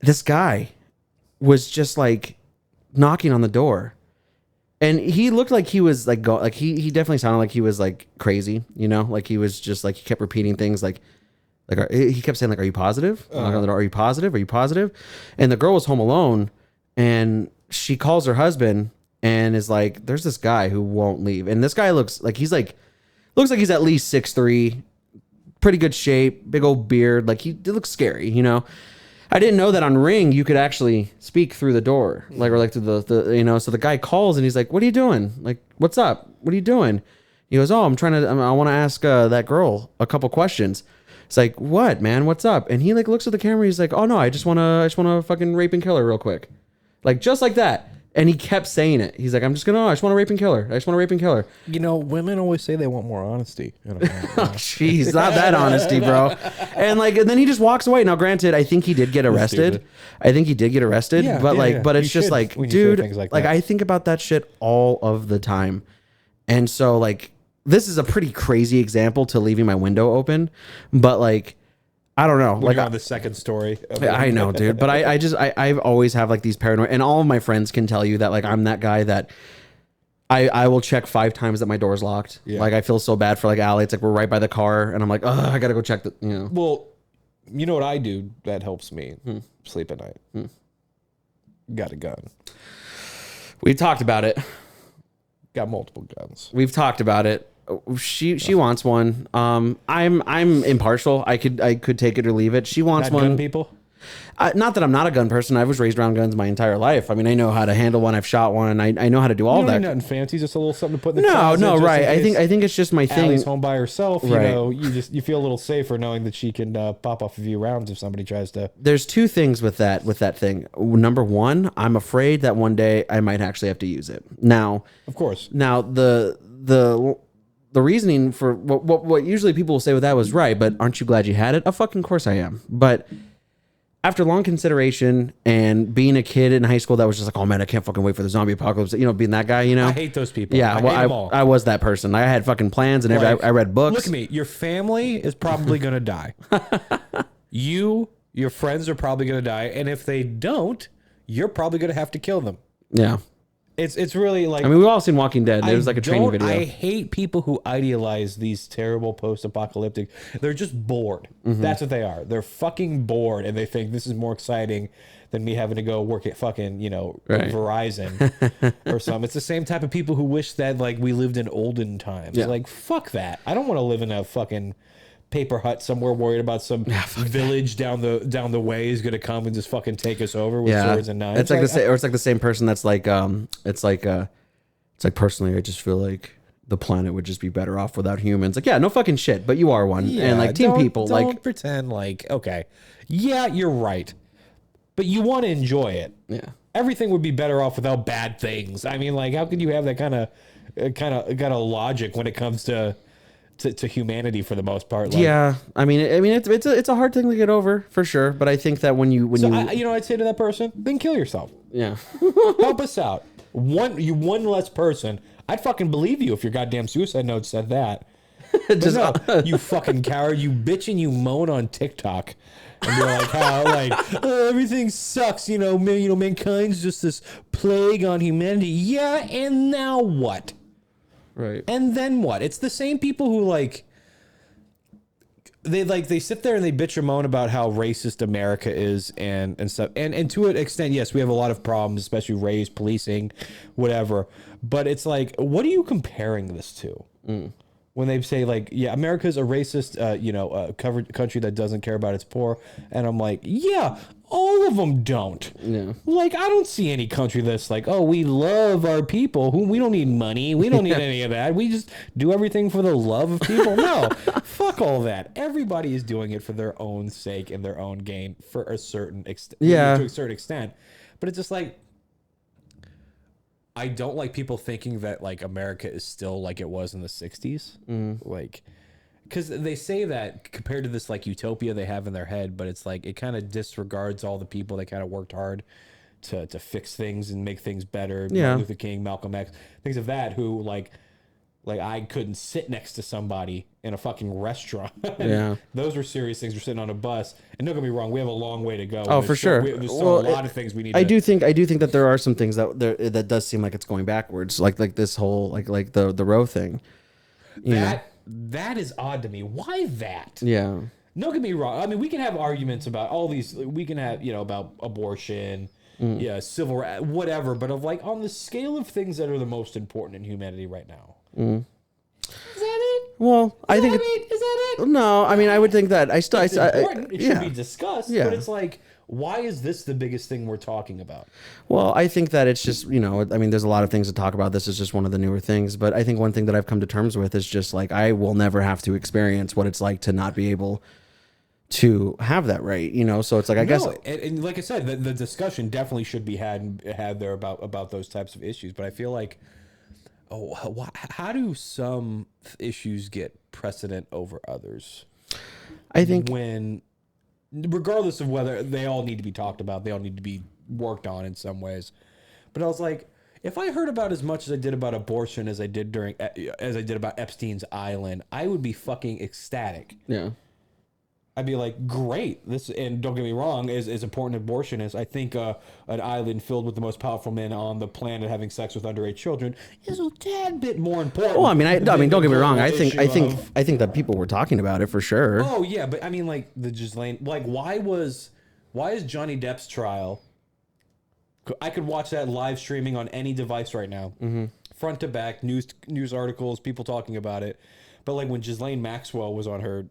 I: this guy was just like knocking on the door. And he looked like he was like he definitely sounded like he was like crazy, you know? Like he was just like he kept repeating things like he kept saying like, "Are you positive?" Knock on the door, "Are you positive? Are you positive?" And the girl was home alone and she calls her husband and is like, "There's this guy who won't leave." And this guy looks like he's at least 6'3", pretty good shape, big old beard. Like he looks scary, you know. I didn't know that on Ring you could actually speak through the door, like or like through the you know. So the guy calls and he's like, "What are you doing? Like, what's up? What are you doing?" He goes, "Oh, I want to ask that girl a couple questions." It's like, "What, man? What's up?" And he like looks at the camera. He's like, "Oh no, I just wanna fucking rape and kill her real quick," like just like that. And he kept saying it. He's like, I just want to rape and kill her. I just want to rape and kill her.
H: You know, women always say they want more honesty.
I: Jeez, not that honesty, bro. And then he just walks away. Now, granted, I think he did get arrested.
H: Yeah,
I: but it's
H: you
I: just
H: should
I: like,
H: when you say
I: dude,
H: things like
I: like
H: that.
I: I think about that shit all of the time. And so like, this is a pretty crazy example to leaving my window open, but like, I don't know.
H: Like on the second story.
I: I know, dude. But I've always have like these paranoid, and all of my friends can tell you that like I'm that guy that I will check 5 times that my door's locked.
H: Yeah.
I: Like I feel so bad for like Allie. It's like we're right by the car, and I'm like, I gotta go check the. You know.
H: Well, you know what I do that helps me sleep at night. Got a gun.
I: We've talked about it.
H: Got multiple guns.
I: We've talked about it. She wants one. I'm impartial. I could take it or leave it. She wants
H: Not
I: one.
H: gun people.
I: Not that I'm not a gun person. I was raised around guns my entire life. I mean, I know how to handle one. I've shot one. I know how to do all
H: You don't
I: that.
H: need nothing fancy, just a little something to put in the
I: No,
H: closet.
I: no,
H: just in
I: right.
H: case
I: I think it's just my thing.
H: Allie's home by herself. You
I: Right.
H: know, you feel a little safer knowing that she can pop off a few rounds if somebody tries to.
I: There's 2 things with that thing. Number 1, I'm afraid that one day I might actually have to use it. Now,
H: Of course.
I: Now the reasoning for what usually people will say with that was right, but aren't you glad you had it? Of fucking course I am. But after long consideration and being a kid in high school that was just like, oh man, I can't fucking wait for the zombie apocalypse. You know, being that guy, you know?
H: I hate those people.
I: Yeah,
H: I
I: well,
H: hate them all.
I: I was that person. I had fucking plans and everything.
H: Like,
I: I read books.
H: Look at me. Your family is probably going to die. Your friends are probably going to die. And if they don't, you're probably going to have to kill them.
I: Yeah.
H: It's really like.
I: I mean, we've all seen Walking Dead. It was like a training
H: don't-
I: video.
H: I hate people who idealize these terrible post-apocalyptic. They're just bored.
I: Mm-hmm.
H: That's what they are. They're fucking bored, and they think this is more exciting than me having to go work at fucking
I: Right.
H: Verizon or something. It's the same type of people who wish that like we lived in olden times.
I: Yeah.
H: Like fuck that. I don't want to live in a fucking paper hut somewhere, worried about some village down the way is gonna come and just fucking take us over with swords and knives.
I: It's like the same, or it's like the same person that's like, it's like personally, I just feel like the planet would just be better off without humans. Like, yeah, no fucking shit, but you are one, and like team people,
H: don't
I: like
H: pretend like okay, yeah, you're right, but you want to enjoy it.
I: Yeah,
H: everything would be better off without bad things. I mean, like, how could you have that kind of logic when it comes to humanity for the most part? Like,
I: yeah, I mean, it's a hard thing to get over for sure. But I think that when you
H: I'd say to that person, then kill yourself.
I: Yeah,
H: help us out. One less person. I'd fucking believe you if your goddamn suicide note said that. Just no, you fucking coward. You bitch and you moan on TikTok. And be like, how, like, oh, everything sucks, mankind's just this plague on humanity. Yeah, and now what?
I: Right.
H: And then what? It's the same people who, like, they sit there and they bitch or moan about how racist America is and stuff. And to an extent, yes, we have a lot of problems, especially race, policing, whatever. But it's like, what are you comparing this to? When they say, like, yeah, America's a racist, covered country that doesn't care about its poor. And I'm like, yeah, all of them don't.
I: Yeah.
H: Like, I don't see any country that's like, oh, we love our people. We don't need money. We don't need any of that. We just do everything for the love of people. No, fuck all that. Everybody is doing it for their own sake and their own gain for a certain extent.
I: Yeah.
H: To a certain extent. But it's just like, I don't like people thinking that, like, America is still like it was in the 60s. Like, because they say that compared to this, like, utopia they have in their head, but it's like it kind of disregards all the people that kind of worked hard to fix things and make things better.
I: Yeah.
H: Martin Luther King, Malcolm X, things of that, who like I couldn't sit next to somebody in a fucking restaurant.
I: Yeah.
H: Those were serious things. We're sitting on a bus. And don't get me wrong, we have a long way to go.
I: Oh, for sure.
H: There's still a lot of things we need
I: I do think that there are some things that does seem like it's going backwards. Like this whole, like the Roe thing.
H: That is odd to me. Why that?
I: Yeah.
H: Don't get me wrong. I mean, we can have arguments about all these. We can have, about abortion, civil rights, whatever. But of, like, on the scale of things that are the most important in humanity right now. Is that it?
I: Well, I think
H: is that it?
I: No, I mean, I would think that it's
H: important. It
I: yeah.
H: should be discussed.
I: Yeah.
H: But it's like, why is this the biggest thing we're talking about?
I: Well, I think that it's just, I mean, there's a lot of things to talk about. This is just one of the newer things. But I think one thing that I've come to terms with is just, like, I will never have to experience what it's like to not be able to have that right, So it's like, I guess.
H: And like I said, the discussion definitely should be had there about those types of issues. But I feel like, how do some issues get precedent over others?
I: I think
H: regardless of whether they all need to be talked about, they all need to be worked on in some ways. But I was like, if I heard about as much as I did about abortion as I did about Epstein's Island, I would be fucking ecstatic.
I: Yeah.
H: I'd be like, great. And don't get me wrong, as important abortion is, I think an island filled with the most powerful men on the planet having sex with underage children is a tad bit more important.
I: Well, I mean, don't get me wrong. I think that people were talking about it for sure.
H: Oh yeah, but I mean, like, the Ghislaine, like, why is Johnny Depp's trial? I could watch that live streaming on any device right now, front to back, news articles, people talking about it. But like when Ghislaine Maxwell was on her.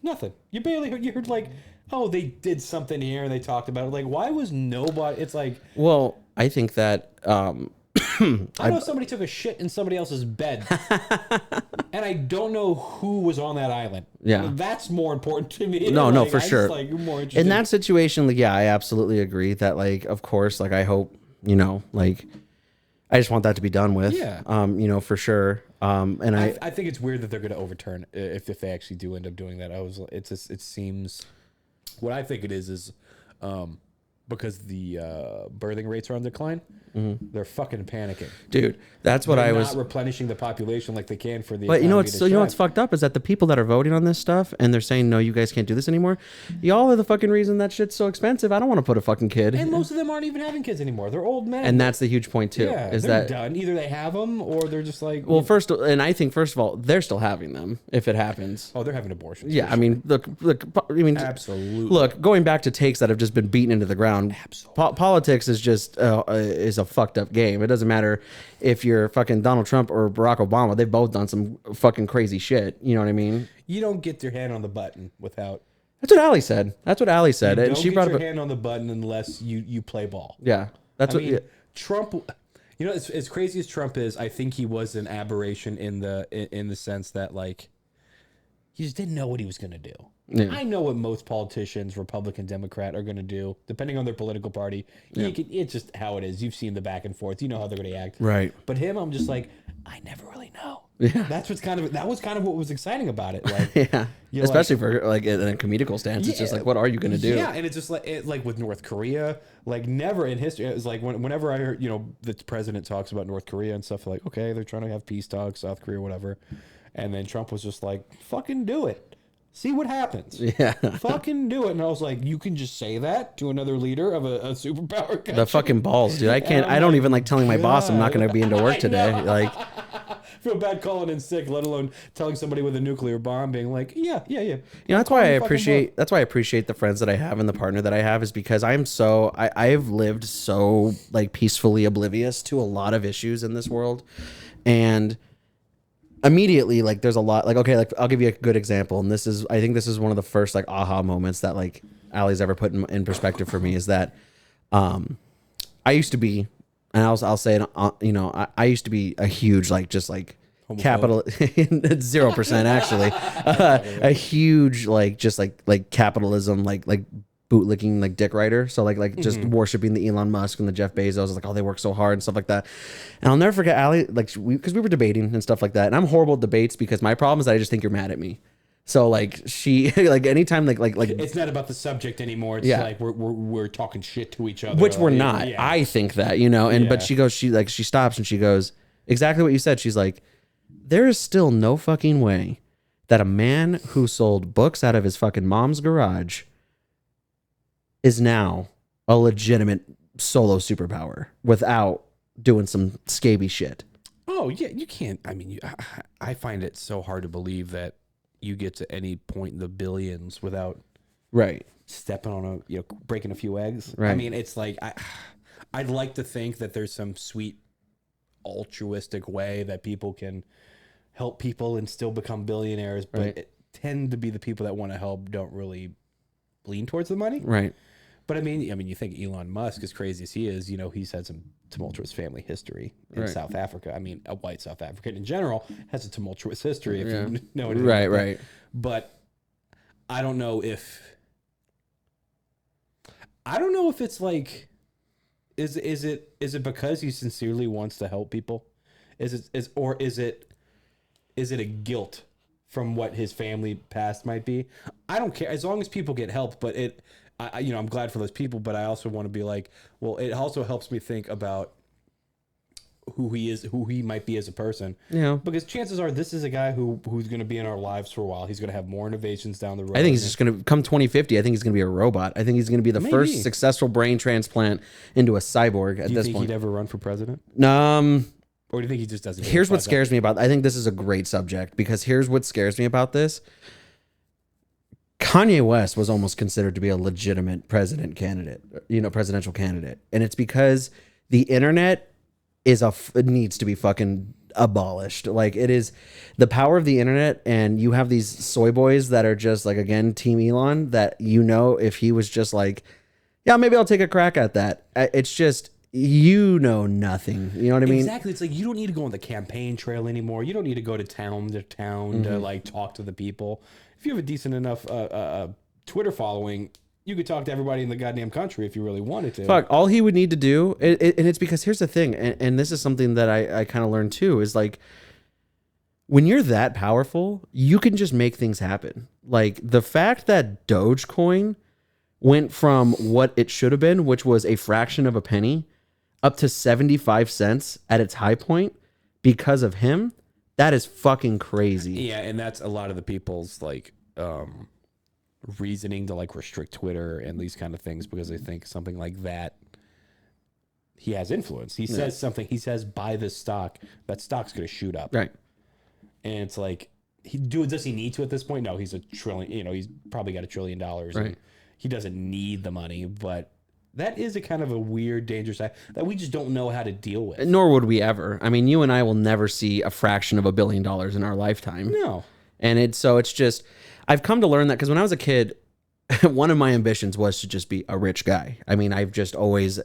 H: Nothing. You barely heard. You heard, like, oh, they did something here and they talked about it. Like, why was nobody? It's like,
I: well, I think that
H: I know somebody took a shit in somebody else's bed, and I don't know who was on that island.
I: Yeah,
H: that's more important to me.
I: No,
H: like,
I: for sure.
H: Like, more interested.
I: In that situation, like, yeah, I absolutely agree that, like, of course, like, I hope, like, I just want that to be done with.
H: Yeah.
I: For sure. And
H: I think it's weird that they're going to overturn if they actually do end up doing that. It seems, what I think it is because the birthing rates are on decline. They're fucking panicking,
I: dude. That's what
H: they're
I: I
H: not
I: was
H: replenishing the population like they can for the.
I: But what's fucked up is that the people that are voting on this stuff and they're saying no, you guys can't do this anymore. Y'all are the fucking reason that shit's so expensive. I don't want to put a fucking kid.
H: And most of them aren't even having kids anymore. They're old men.
I: And that's the huge point too.
H: Yeah,
I: is
H: they're
I: that
H: done? Either they have them or they're just like.
I: Well, I think first of all, they're still having them if it happens.
H: Oh, they're having abortions.
I: Yeah, I mean, look. I mean,
H: absolutely.
I: Look, going back to takes that have just been beaten into the ground. down. Politics is just is a fucked up game. It doesn't matter if you're fucking Donald Trump or Barack Obama. They've both done some fucking crazy shit. You know what I mean?
H: You don't get your hand on the button without.
I: That's what Ali said. You
H: And
I: don't
H: she
I: get
H: brought
I: your
H: hand on the button unless you play ball.
I: Yeah, that's
H: I
I: what.
H: mean, Trump. You know, as crazy as Trump is, I think he was an aberration in the sense that like he just didn't know what he was going to do.
I: Yeah.
H: I know what most politicians, Republican, Democrat, are going to do, depending on their political party.
I: Yeah.
H: It's just how it is. You've seen the back and forth. You know how they're going to act.
I: Right.
H: But him, I'm just like, I never really know.
I: Yeah.
H: That was kind of what was exciting about it. Like,
I: Yeah,
H: you're
I: especially
H: like,
I: for like in a comedical stance, it's just like, what are you gonna do?
H: Yeah, and it's just like with North Korea, like never in history. It was like whenever I heard, the president talks about North Korea and stuff, like, okay, they're trying to have peace talks, South Korea, whatever, and then Trump was just like, fucking do it, see what happens.
I: Yeah,
H: fucking do it. And I was like, you can just say that to another leader of a superpower country.
I: the fucking balls, dude. I don't even like telling my boss I'm not gonna be into work today. Like,
H: feel bad calling in sick, let alone telling somebody with a nuclear bomb, being like, yeah.
I: that's why I appreciate the friends that I have and the partner that I have, is because I've lived so like peacefully oblivious to a lot of issues in this world, and immediately like there's a lot like, okay, like I'll give you a good example, and I think this is one of the first like aha moments that like Allie's ever put in perspective for me, is that I used to be, and I'll say it, I used to be a huge like just like capital 0% actually, a huge like just like capitalism like bootlicking like dick writer. So like just worshiping the Elon Musk and the Jeff Bezos, like, oh, they work so hard and stuff like that. And I'll never forget Allie, like because we were debating and stuff like that. And I'm horrible at debates because my problem is that I just think you're mad at me. So like she like anytime like
H: it's not about the subject anymore. It's like we're talking shit to each other,
I: which we're not. Yeah. I think that, and but she stops and she goes, exactly what you said. She's like, there is still no fucking way that a man who sold books out of his fucking mom's garage is now a legitimate solo superpower without doing some scaby shit.
H: Oh yeah, you can't. I mean, I find it so hard to believe that you get to any point in the billions without stepping on breaking a few eggs.
I: Right.
H: I mean, it's like I'd like to think that there's some sweet altruistic way that people can help people and still become billionaires, but it tend to be the people that want to help don't really lean towards the money.
I: Right.
H: But I mean, you think Elon Musk, as crazy as he is, he's had some tumultuous family history in South Africa. I mean, a white South African in general has a tumultuous history, if you know what I mean.
I: Right.
H: But I don't know if it's like, is it because he sincerely wants to help people? Is it a guilt from what his family past might be? I don't care as long as people get help, but I'm glad for those people, but I also want to be like, well, it also helps me think about who he is, who he might be as a person.
I: Yeah.
H: Because chances are this is a guy who's going to be in our lives for a while. He's going to have more innovations down the road.
I: I think he's just going to come 2050. I think he's going to be a robot. I think he's going to be the first successful brain transplant into a cyborg at this point.
H: Do you think he'd ever run for president? Or do you think he just doesn't?
I: Here's what scares me about. I think this is a great subject because here's what scares me about this. Kanye West was almost considered to be a legitimate presidential candidate. And it's because the internet it needs to be fucking abolished. Like, it is the power of the internet, and you have these soy boys that are just like, again, Team Elon, that if he was just like, yeah, maybe I'll take a crack at that. It's just, nothing. You know what I mean?
H: Exactly. It's like, you don't need to go on the campaign trail anymore. You don't need to go to town to like talk to the people. If you have a decent enough Twitter following, you could talk to everybody in the goddamn country if you really wanted to.
I: Fuck, all he would need to do, and it's because here's the thing, and this is something that I kind of learned too, is like, when you're that powerful, you can just make things happen. Like, the fact that Dogecoin went from what it should have been, which was a fraction of a penny, up to 75 cents at its high point because of him, that is fucking crazy.
H: Yeah, and that's a lot of the people's like reasoning to like restrict Twitter and these kind of things, because they think something like that, he has influence. He says something, he says buy this stock, that stock's going to shoot up.
I: Right.
H: And it's like, does he need to at this point? No, he's a trillion, he's probably got $1 trillion.
I: Right.
H: And he doesn't need the money, but That is a kind of a weird, dangerous act that we just don't know how to deal with.
I: Nor would we ever. I mean, you and I will never see a fraction of $1 billion in our lifetime.
H: No.
I: And it's just, I've come to learn that because when I was a kid, one of my ambitions was to just be a rich guy. I mean, I always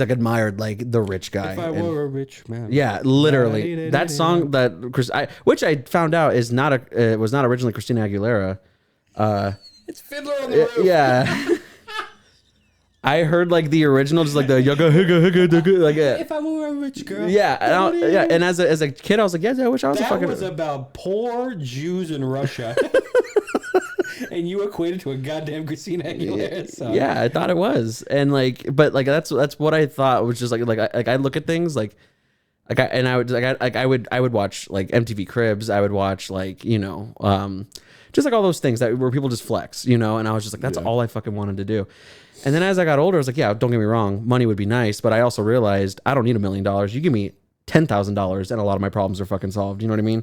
I: like admired like the rich guy.
H: If I were a rich man.
I: Yeah, literally. That song which I found out is was not originally Christina Aguilera.
H: It's Fiddler on the Roof.
I: Yeah. I heard like the original, just like the yaga higga higga higga, like
H: If I were a rich girl.
I: yeah, and as a kid, I was like, yeah, I wish I was a
H: That
I: fucking.
H: was about poor Jews in Russia. And you equated to a goddamn Christina Aguilera song.
I: Yeah, I thought it was, and like, but like that's what I thought was just I look at things I would watch like MTV Cribs, I would watch like just like all those things where people just flex, and I was just like, that's all I fucking wanted to do. And then as I got older, I was like, yeah, don't get me wrong, money would be nice, but I also realized I don't need $1 million. You give me $10,000 and a lot of my problems are fucking solved. You know what I mean?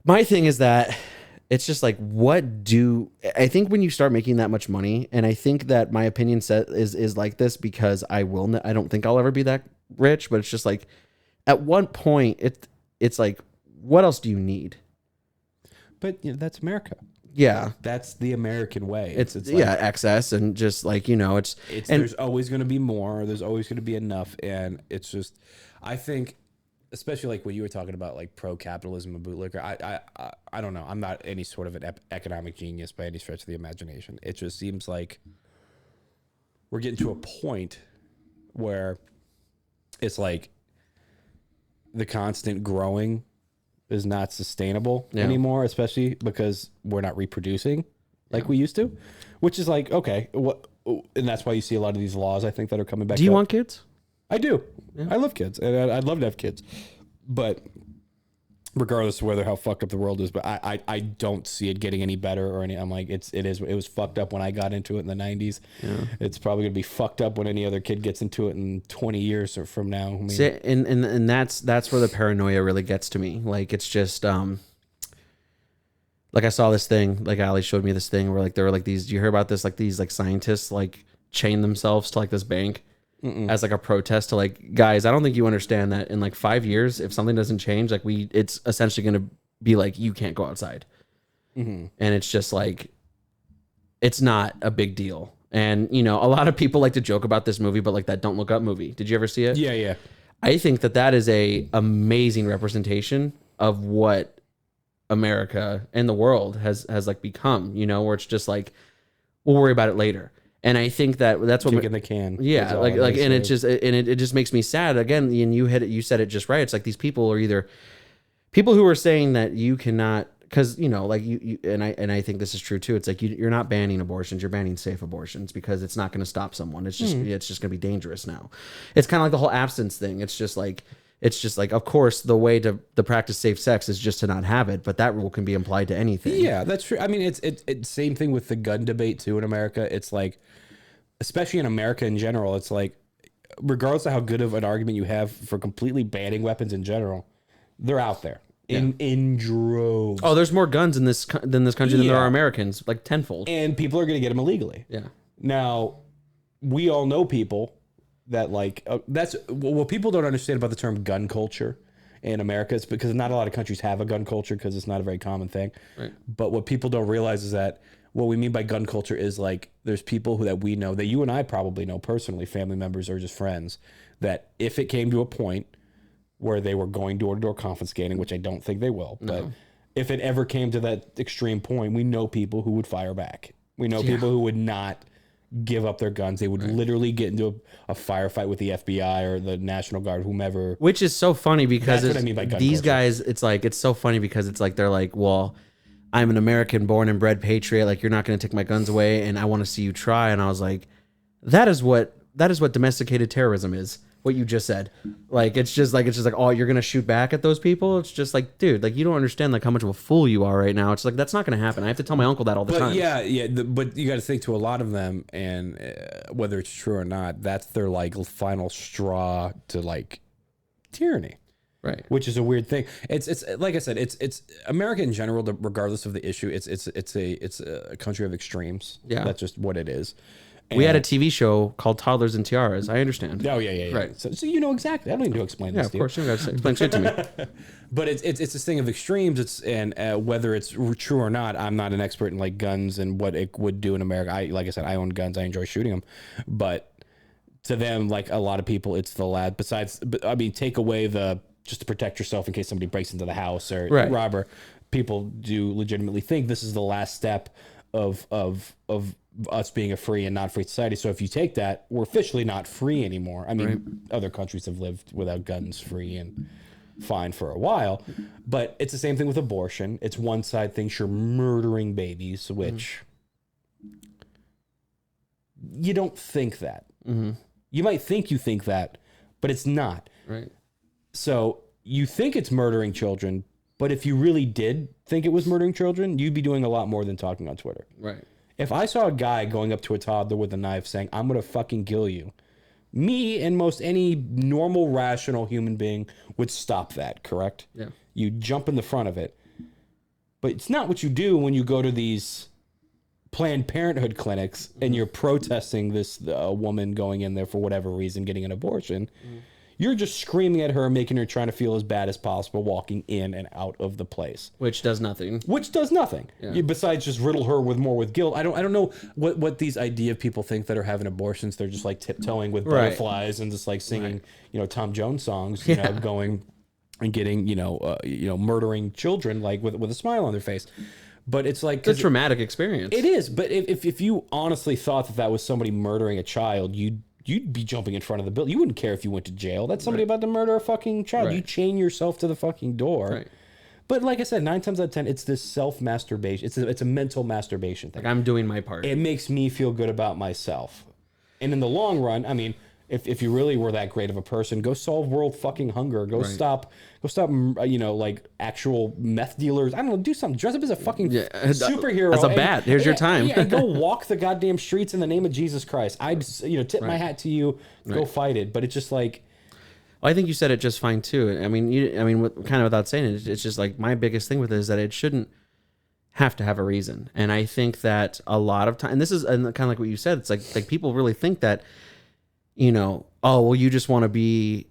I: My thing is that it's just like, I think when you start making that much money, and I think that my opinion set is like this because I don't think I'll ever be that rich, but it's just like, at one point it's like, what else do you need?
H: But that's America.
I: Yeah,
H: that's the American way.
I: It's like, excess and just like
H: there's always going to be more. There's always going to be enough, and it's just, I think, especially like when you were talking about like pro capitalism and bootlicker. I don't know. I'm not any sort of an economic genius by any stretch of the imagination. It just seems like we're getting to a point where it's like the constant growing is not sustainable anymore, especially because we're not reproducing like we used to, which is like, okay, and that's why you see a lot of these laws, I think, that are coming back.
I: Do you want kids?
H: I do. Yeah. I love kids, and I'd love to have kids, but regardless of how fucked up the world is, but I don't see it getting any better or any. I'm like, it was fucked up when I got into it in the 90s. Yeah. It's probably gonna be fucked up when any other kid gets into it in 20 years or from now. I mean,
I: see, and that's where the paranoia really gets to me. Like, it's just like I saw this thing, like Ali showed me this thing where like there were like these. Do you hear about this? Like these like scientists like chain themselves to like this bank. As like a protest to like, guys, I don't think you understand that in like 5 years, if something doesn't change, like it's essentially going to be like, you can't go outside. And it's just like, it's not a big deal. And, a lot of people like to joke about this movie, but like that Don't Look Up movie. Did you ever see it?
H: Yeah.
I: I think that is a amazing representation of what America and the world has like become, where it's just like, we'll worry about it later. And I think that's what
H: kicking the can.
I: Yeah, like, and it just makes me sad. Again, and you said it just right. It's like these people are either people who are saying that you cannot, because like you and I think this is true too. It's like you're not banning abortions, you're banning safe abortions because it's not going to stop someone. It's just it's just going to be dangerous now. It's kind of like the whole abstinence thing. It's just like, of course, the way to practice safe sex is just to not have it, but that rule can be applied to anything.
H: Yeah, that's true. I mean, it's same thing with the gun debate too in America. It's like, especially in America in general, it's like, regardless of how good of an argument you have for completely banning weapons in general, they're out there in droves.
I: Oh, there's more guns in this country than there are Americans, like tenfold.
H: And people are going to get them illegally.
I: Yeah.
H: Now, we all know people that like that's what people don't understand about the term gun culture in America is because not a lot of countries have a gun culture because it's not a very common thing.
I: Right.
H: But what people don't realize is that what we mean by gun culture is like there's people that we know that you and I probably know personally, family members or just friends, that if it came to a point where they were going door-to-door confiscating, which I don't think they will, but if it ever came to that extreme point, we know people who would fire back. We know people who would not give up their guns. They would literally get into a firefight with the FBI or the National Guard, whomever.
I: Which is so funny because
H: that's what I mean by gun
I: these
H: culture.
I: guys, it's so funny because it's like, they're like, well, I'm an American born and bred patriot. Like, you're not going to take my guns away, and I want to see you try. And I was like, that is what domesticated terrorism is. What you just said. Like, it's just like, oh, you're going to shoot back at those people. It's just like, dude, like, you don't understand like how much of a fool you are right now. It's like, that's not going to happen. I have to tell my uncle that all the time.
H: But you got to think to a lot of them, and whether it's true or not, that's their like final straw to like tyranny.
I: Right.
H: Which is a weird thing. It's like I said, it's America in general, regardless of the issue, it's a country of extremes.
I: Yeah.
H: That's just what it is.
I: We had a TV show called Toddlers and Tiaras. I understand.
H: Oh yeah.
I: Right.
H: So you know exactly. I don't need to explain
I: Yeah,
H: this.
I: of
H: to
I: course. You guys explain shit to me.
H: But it's this thing of extremes. Whether it's true or not, I'm not an expert in like guns and what it would do in America. Like I said, I own guns. I enjoy shooting them, but to them, like a lot of people, it's the last. Besides, I mean, take away the just to protect yourself in case somebody breaks into the house or robber. People do legitimately think this is the last step of us being a free and not free society. So if you take that, we're officially not free anymore. I mean, other countries have lived without guns free and fine for a while, but it's the same thing with abortion. It's one side thinks you're murdering babies, which you don't think that. You might think you think that, but it's not.
I: Right.
H: So you think it's murdering children, but if you really did think it was murdering children, you'd be doing a lot more than talking on Twitter.
I: Right.
H: If I saw a guy going up to a toddler with a knife saying, I'm going to fucking kill you, me and most any normal, rational human being would stop that, correct?
I: Yeah.
H: You jump in the front of it. But it's not what you do when you go to these Planned Parenthood clinics and you're protesting this woman going in there for whatever reason, getting an abortion. You're just screaming at her, making her trying to feel as bad as possible, walking in and out of the place.
I: Which does nothing.
H: Yeah. Besides just riddle her with guilt. I don't know what these idea of people think that are having abortions. They're just like tiptoeing with butterflies and just like singing, Tom Jones songs, going and getting, murdering children like with a smile on their face. But it's like
I: it's a traumatic experience.
H: It is. But if you honestly thought that was somebody murdering a child, you'd be jumping in front of the bill. You wouldn't care if you went to jail. That's somebody about to murder a fucking child. You chain yourself to the fucking door.
I: Right.
H: But like I said, 9 times out of 10, it's this self-masturbation. It's a mental masturbation thing.
I: Like I'm doing my part.
H: It makes me feel good about myself. And in the long run, I mean, if you really were that great of a person, go solve world fucking hunger. Go stop, like actual meth dealers. I don't know, do something. Dress up as a fucking superhero.
I: As a bat. Here's your time.
H: And go walk the goddamn streets in the name of Jesus Christ. I'd, tip my hat to you. Go fight it. But it's just like...
I: Well, I think you said it just fine too. I mean, kind of without saying it, it's just like my biggest thing with it is that it shouldn't have to have a reason. And I think that a lot of time, and this is kind of like what you said, it's like people really think that, oh, well, you just want to be,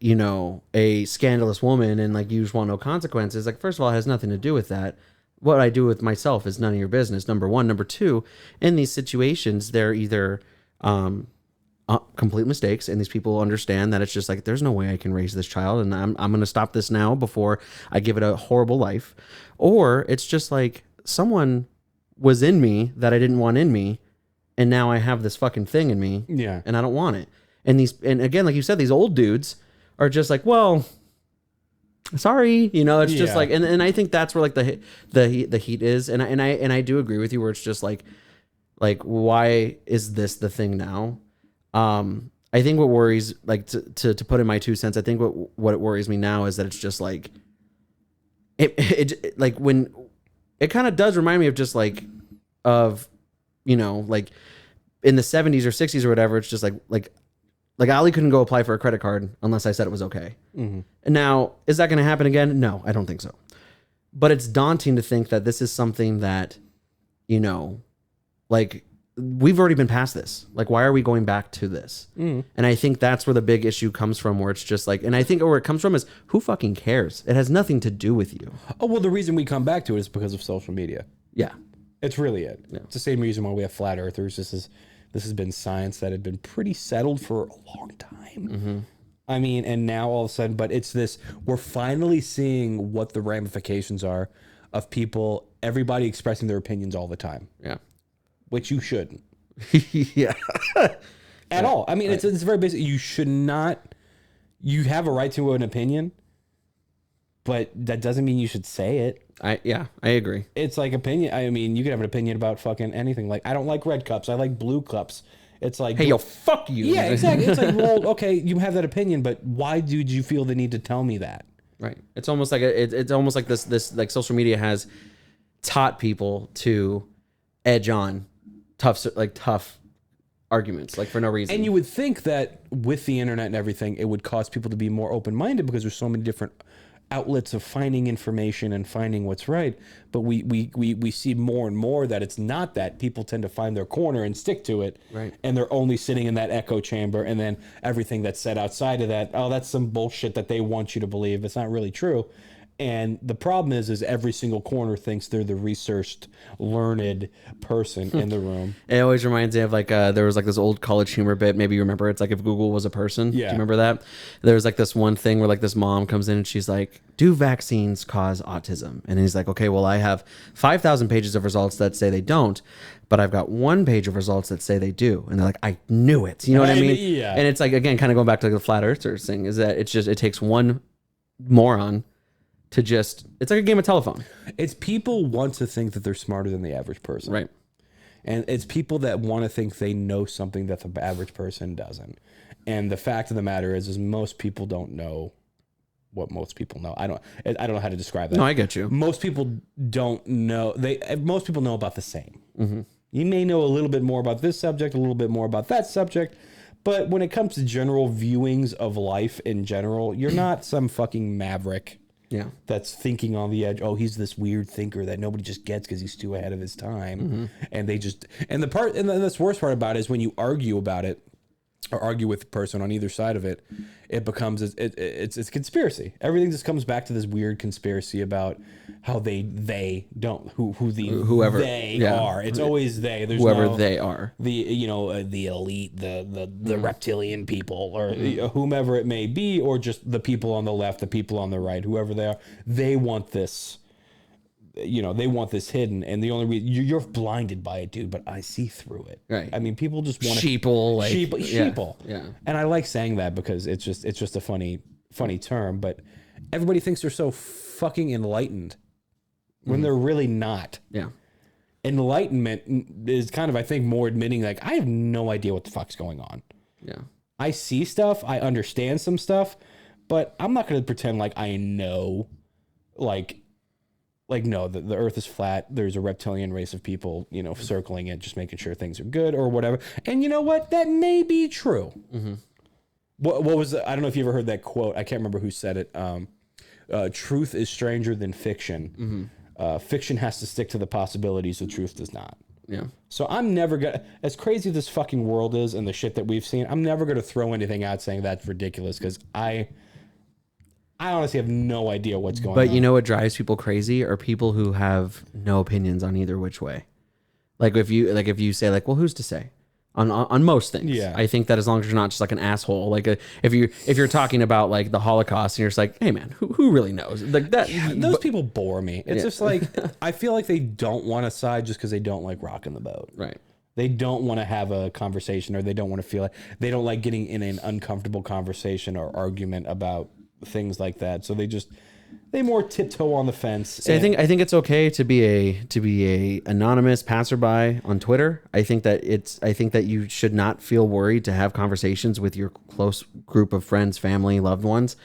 I: a scandalous woman and like you just want no consequences. Like, first of all, it has nothing to do with that. What I do with myself is none of your business. Number one. Number two, in these situations, they're either complete mistakes, and these people understand that it's just like, there's no way I can raise this child, and I'm going to stop this now before I give it a horrible life. Or it's just like someone was in me that I didn't want in me, and now I have this fucking thing in me, and I don't want it. And again, like you said, these old dudes are just like, well, sorry, it's just like, and I think that's where like the heat is, and I do agree with you where it's just like why is this the thing now? I think what worries, like to put in my 2 cents, I think what it worries me now is that it's just like it like when it kind of does remind me of just like of like in the 70s or 60s or whatever. It's just like Ali couldn't go apply for a credit card unless I said it was okay. And now, is that going to happen again? No, I don't think so. But it's daunting to think that this is something that, like we've already been past this. Like, why are we going back to this? And I think that's where the big issue comes from, where it's just like, and I think where it comes from is who fucking cares? It has nothing to do with you.
H: Oh, well, the reason we come back to it is because of social media.
I: Yeah.
H: It's really it. Yeah. It's the same reason why we have flat earthers. This has been science that had been pretty settled for a long time. I mean, and now all of a sudden, but it's this, we're finally seeing what the ramifications are of everybody expressing their opinions all the time.
I: Yeah.
H: Which you shouldn't.
I: Yeah.
H: At all. I mean, it's very basic. You should not, you have a right to an opinion, but that doesn't mean you should say it.
I: I agree.
H: It's like opinion. I mean, you could have an opinion about fucking anything. Like, I don't like red cups. I like blue cups. It's like,
I: hey, yo, fuck you.
H: Yeah, exactly. It's like, well, okay, you have that opinion, but why did you feel the need to tell me that?
I: Right. It's almost like it's almost like this like social media has taught people to edge on tough arguments, like for no reason.
H: And you would think that with the internet and everything, it would cause people to be more open-minded because there's so many different outlets of finding information and finding what's right, but we see more and more that it's not that. People tend to find their corner and stick to it,
I: Right.
H: and they're only sitting in that echo chamber, and then everything that's said outside of that, oh, that's some bullshit that they want you to believe. It's not really true. And the problem is every single corner thinks they're the researched, learned person in the room.
I: It always reminds me of like there was like this old college humor bit. Maybe you remember. It's like if Google was a person.
H: Yeah.
I: Do you remember that? There was like this one thing where like this mom comes in and she's like, "Do vaccines cause autism?" And he's like, "Okay, well I have 5,000 pages of results that say they don't, but I've got 1 page of results that say they do." And they're like, "I knew it." You know what I mean?
H: Yeah.
I: And it's like again, kind of going back to like the flat earthers thing. Is that it takes one moron to just, it's like a game of telephone.
H: It's people want to think that they're smarter than the average person.
I: Right.
H: And it's people that want to think they know something that the average person doesn't. And the fact of the matter is most people don't know what most people know. I don't know how to describe that.
I: No, I get you.
H: Most people don't know. Most people know about the same. You may know a little bit more about this subject, a little bit more about that subject, but when it comes to general viewings of life in general, you're not some fucking maverick.
I: Yeah.
H: That's thinking on the edge. Oh, he's this weird thinker that nobody just gets because he's too ahead of his time. And the worst part about it is when you argue about it or argue with the person on either side of it, it becomes it's conspiracy. Everything just comes back to this weird conspiracy about how whoever they are. It's always they. There's
I: Whoever they are.
H: The elite, the reptilian people, or whomever it may be, or just the people on the left, the people on the right, whoever they are. They want this. They want this hidden, and the only reason you're blinded by it, dude. But I see through it.
I: Right.
H: I mean, people just want
I: sheeple,
H: sheeple.
I: Yeah.
H: And I like saying that because it's just a funny term. But everybody thinks they're so fucking enlightened when they're really not.
I: Yeah.
H: Enlightenment is kind of, I think, more admitting like I have no idea what the fuck's going on.
I: Yeah.
H: I see stuff, I understand some stuff, but I'm not going to pretend like I know, no, the earth is flat. There's a reptilian race of people, circling it, just making sure things are good or whatever. And you know what? That may be true. What was, I don't know if you ever heard that quote. I can't remember who said it. Truth is stranger than fiction. Fiction has to stick to the possibilities, so truth does not.
I: Yeah.
H: So I'm never gonna, as crazy as this fucking world is and the shit that we've seen, I'm never gonna throw anything out saying that's ridiculous because I honestly have no idea what's going on.
I: But you know what drives people crazy are people who have no opinions on either which way. Like if you say like, well, who's to say on most things?
H: Yeah.
I: I think that as long as you're not just like an asshole, like if you're talking about like the Holocaust and you're just like, hey man, who really knows? Like that.
H: Those people bore me. It's just like, I feel like they don't want to side just because they don't like rocking the boat.
I: Right.
H: They don't want to have a conversation, or they don't want to feel like they don't like getting in an uncomfortable conversation or argument about things like that. So they more tiptoe on the fence.
I: See, I think it's okay to be a anonymous passerby on Twitter. I think that you should not feel worried to have conversations with your close group of friends, family, loved ones.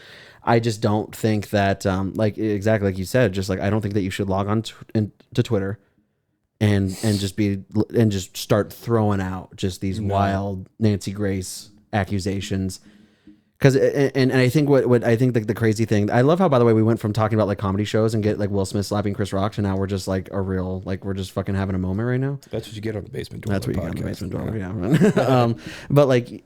I: I just don't think that like exactly like you said, just like I don't think that you should log on to Twitter and just start throwing out just these wild Nancy Grace accusations. Because and I think what I think the crazy thing, I love how, by the way, we went from talking about like comedy shows and get like Will Smith slapping Chris Rock to now we're just like we're just fucking having a moment right now.
H: That's what you get on the Basement Door.
I: That's what you get on the Basement Door. Yeah. But like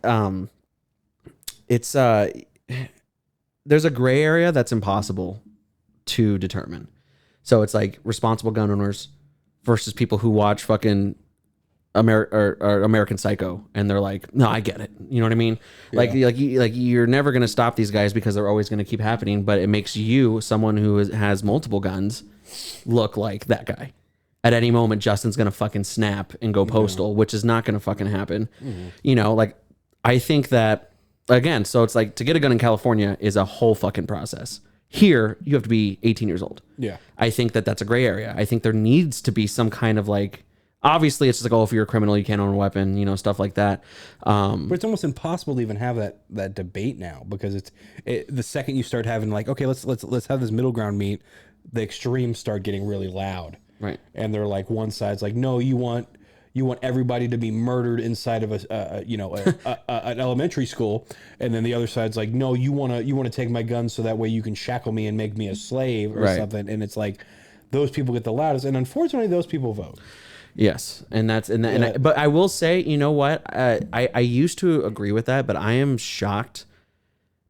I: it's there's a gray area that's impossible to determine. So it's like responsible gun owners versus people who watch fucking American Psycho, and they're like, no, I get it. You know what I mean? Like you're never gonna stop these guys because they're always gonna keep happening. But it makes you, someone who has multiple guns, look like that guy. At any moment, Justin's gonna fucking snap and go postal, which is not gonna fucking happen. Like I think that again. So it's like to get a gun in California is a whole fucking process. Here, you have to be 18 years old.
H: Yeah,
I: I think that that's a gray area. I think there needs to be some kind of like. Obviously, it's just like, oh, if you're a criminal, you can't own a weapon, stuff like that.
H: But it's almost impossible to even have that debate now because the second you start having like, okay, let's have this middle ground meet, the extremes start getting really loud,
I: right?
H: And they're like, one side's like, no, you want you want everybody to be murdered inside of an elementary school, and then the other side's like, no, you want to take my guns so that way you can shackle me and make me a slave or something. And it's like those people get the loudest, and unfortunately, those people vote.
I: Yes, but I will say, you know what? I used to agree with that, but I am shocked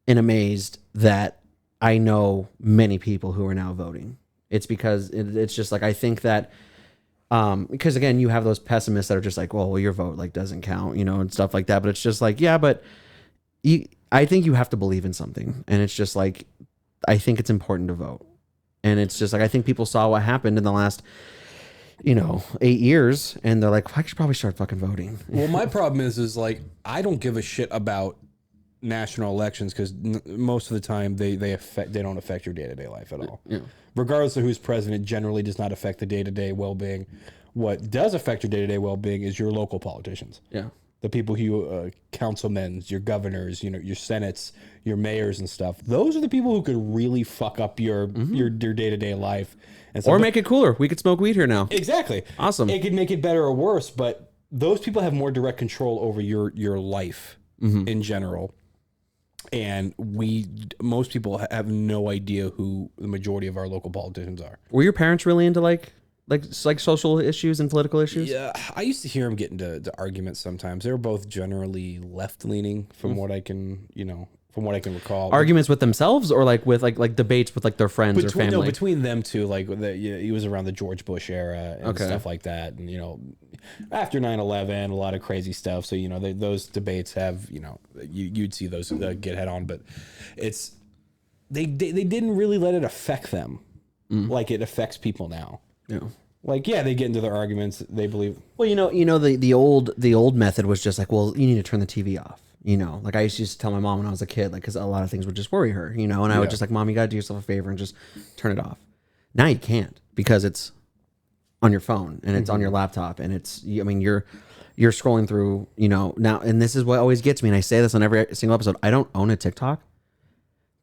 I: and amazed that I know many people who are now voting. It's because it's just like I think that. Because again, you have those pessimists that are just like, well, your vote like doesn't count, and stuff like that. But it's just like, yeah, but I think you have to believe in something, and it's just like, I think it's important to vote, and it's just like I think people saw what happened in the last, 8 years, and they're like, well, I should probably start fucking voting.
H: Well, my problem is like I don't give a shit about national elections because most of the time they don't affect your day-to-day life at all.
I: Yeah.
H: Regardless of who's president, generally does not affect the day-to-day well-being. What does affect your day-to-day well-being is your local politicians.
I: Yeah.
H: The people who councilmen, your governors, your senates, your mayors and stuff. Those are the people who could really fuck up your day-to-day life. And
I: or make it cooler. We could smoke weed here now.
H: Exactly.
I: Awesome.
H: It could make it better or worse, but those people have more direct control over your life in general. And most people have no idea who the majority of our local politicians are.
I: Were your parents really into like social issues and political issues?
H: Yeah, I used to hear them get into arguments sometimes. They were both generally left leaning, from what I can recall.
I: Arguments with themselves, or like with like debates with like their friends or family.
H: No, between them two. Like he was around the George Bush era and stuff like that, and after 9/11, a lot of crazy stuff. So those debates have you'd see those get head on, but they didn't really let it affect them like it affects people now.
I: Yeah.
H: Like, yeah, they get into their arguments. They believe.
I: Well, the old method was just like, well, you need to turn the TV off. Like I used to tell my mom when I was a kid, like, because a lot of things would just worry her, and I would just like, Mom, you got to do yourself a favor and just turn it off. Now you can't, because it's on your phone and it's on your laptop, and you're scrolling through, now, and this is what always gets me. And I say this on every single episode. I don't own a TikTok,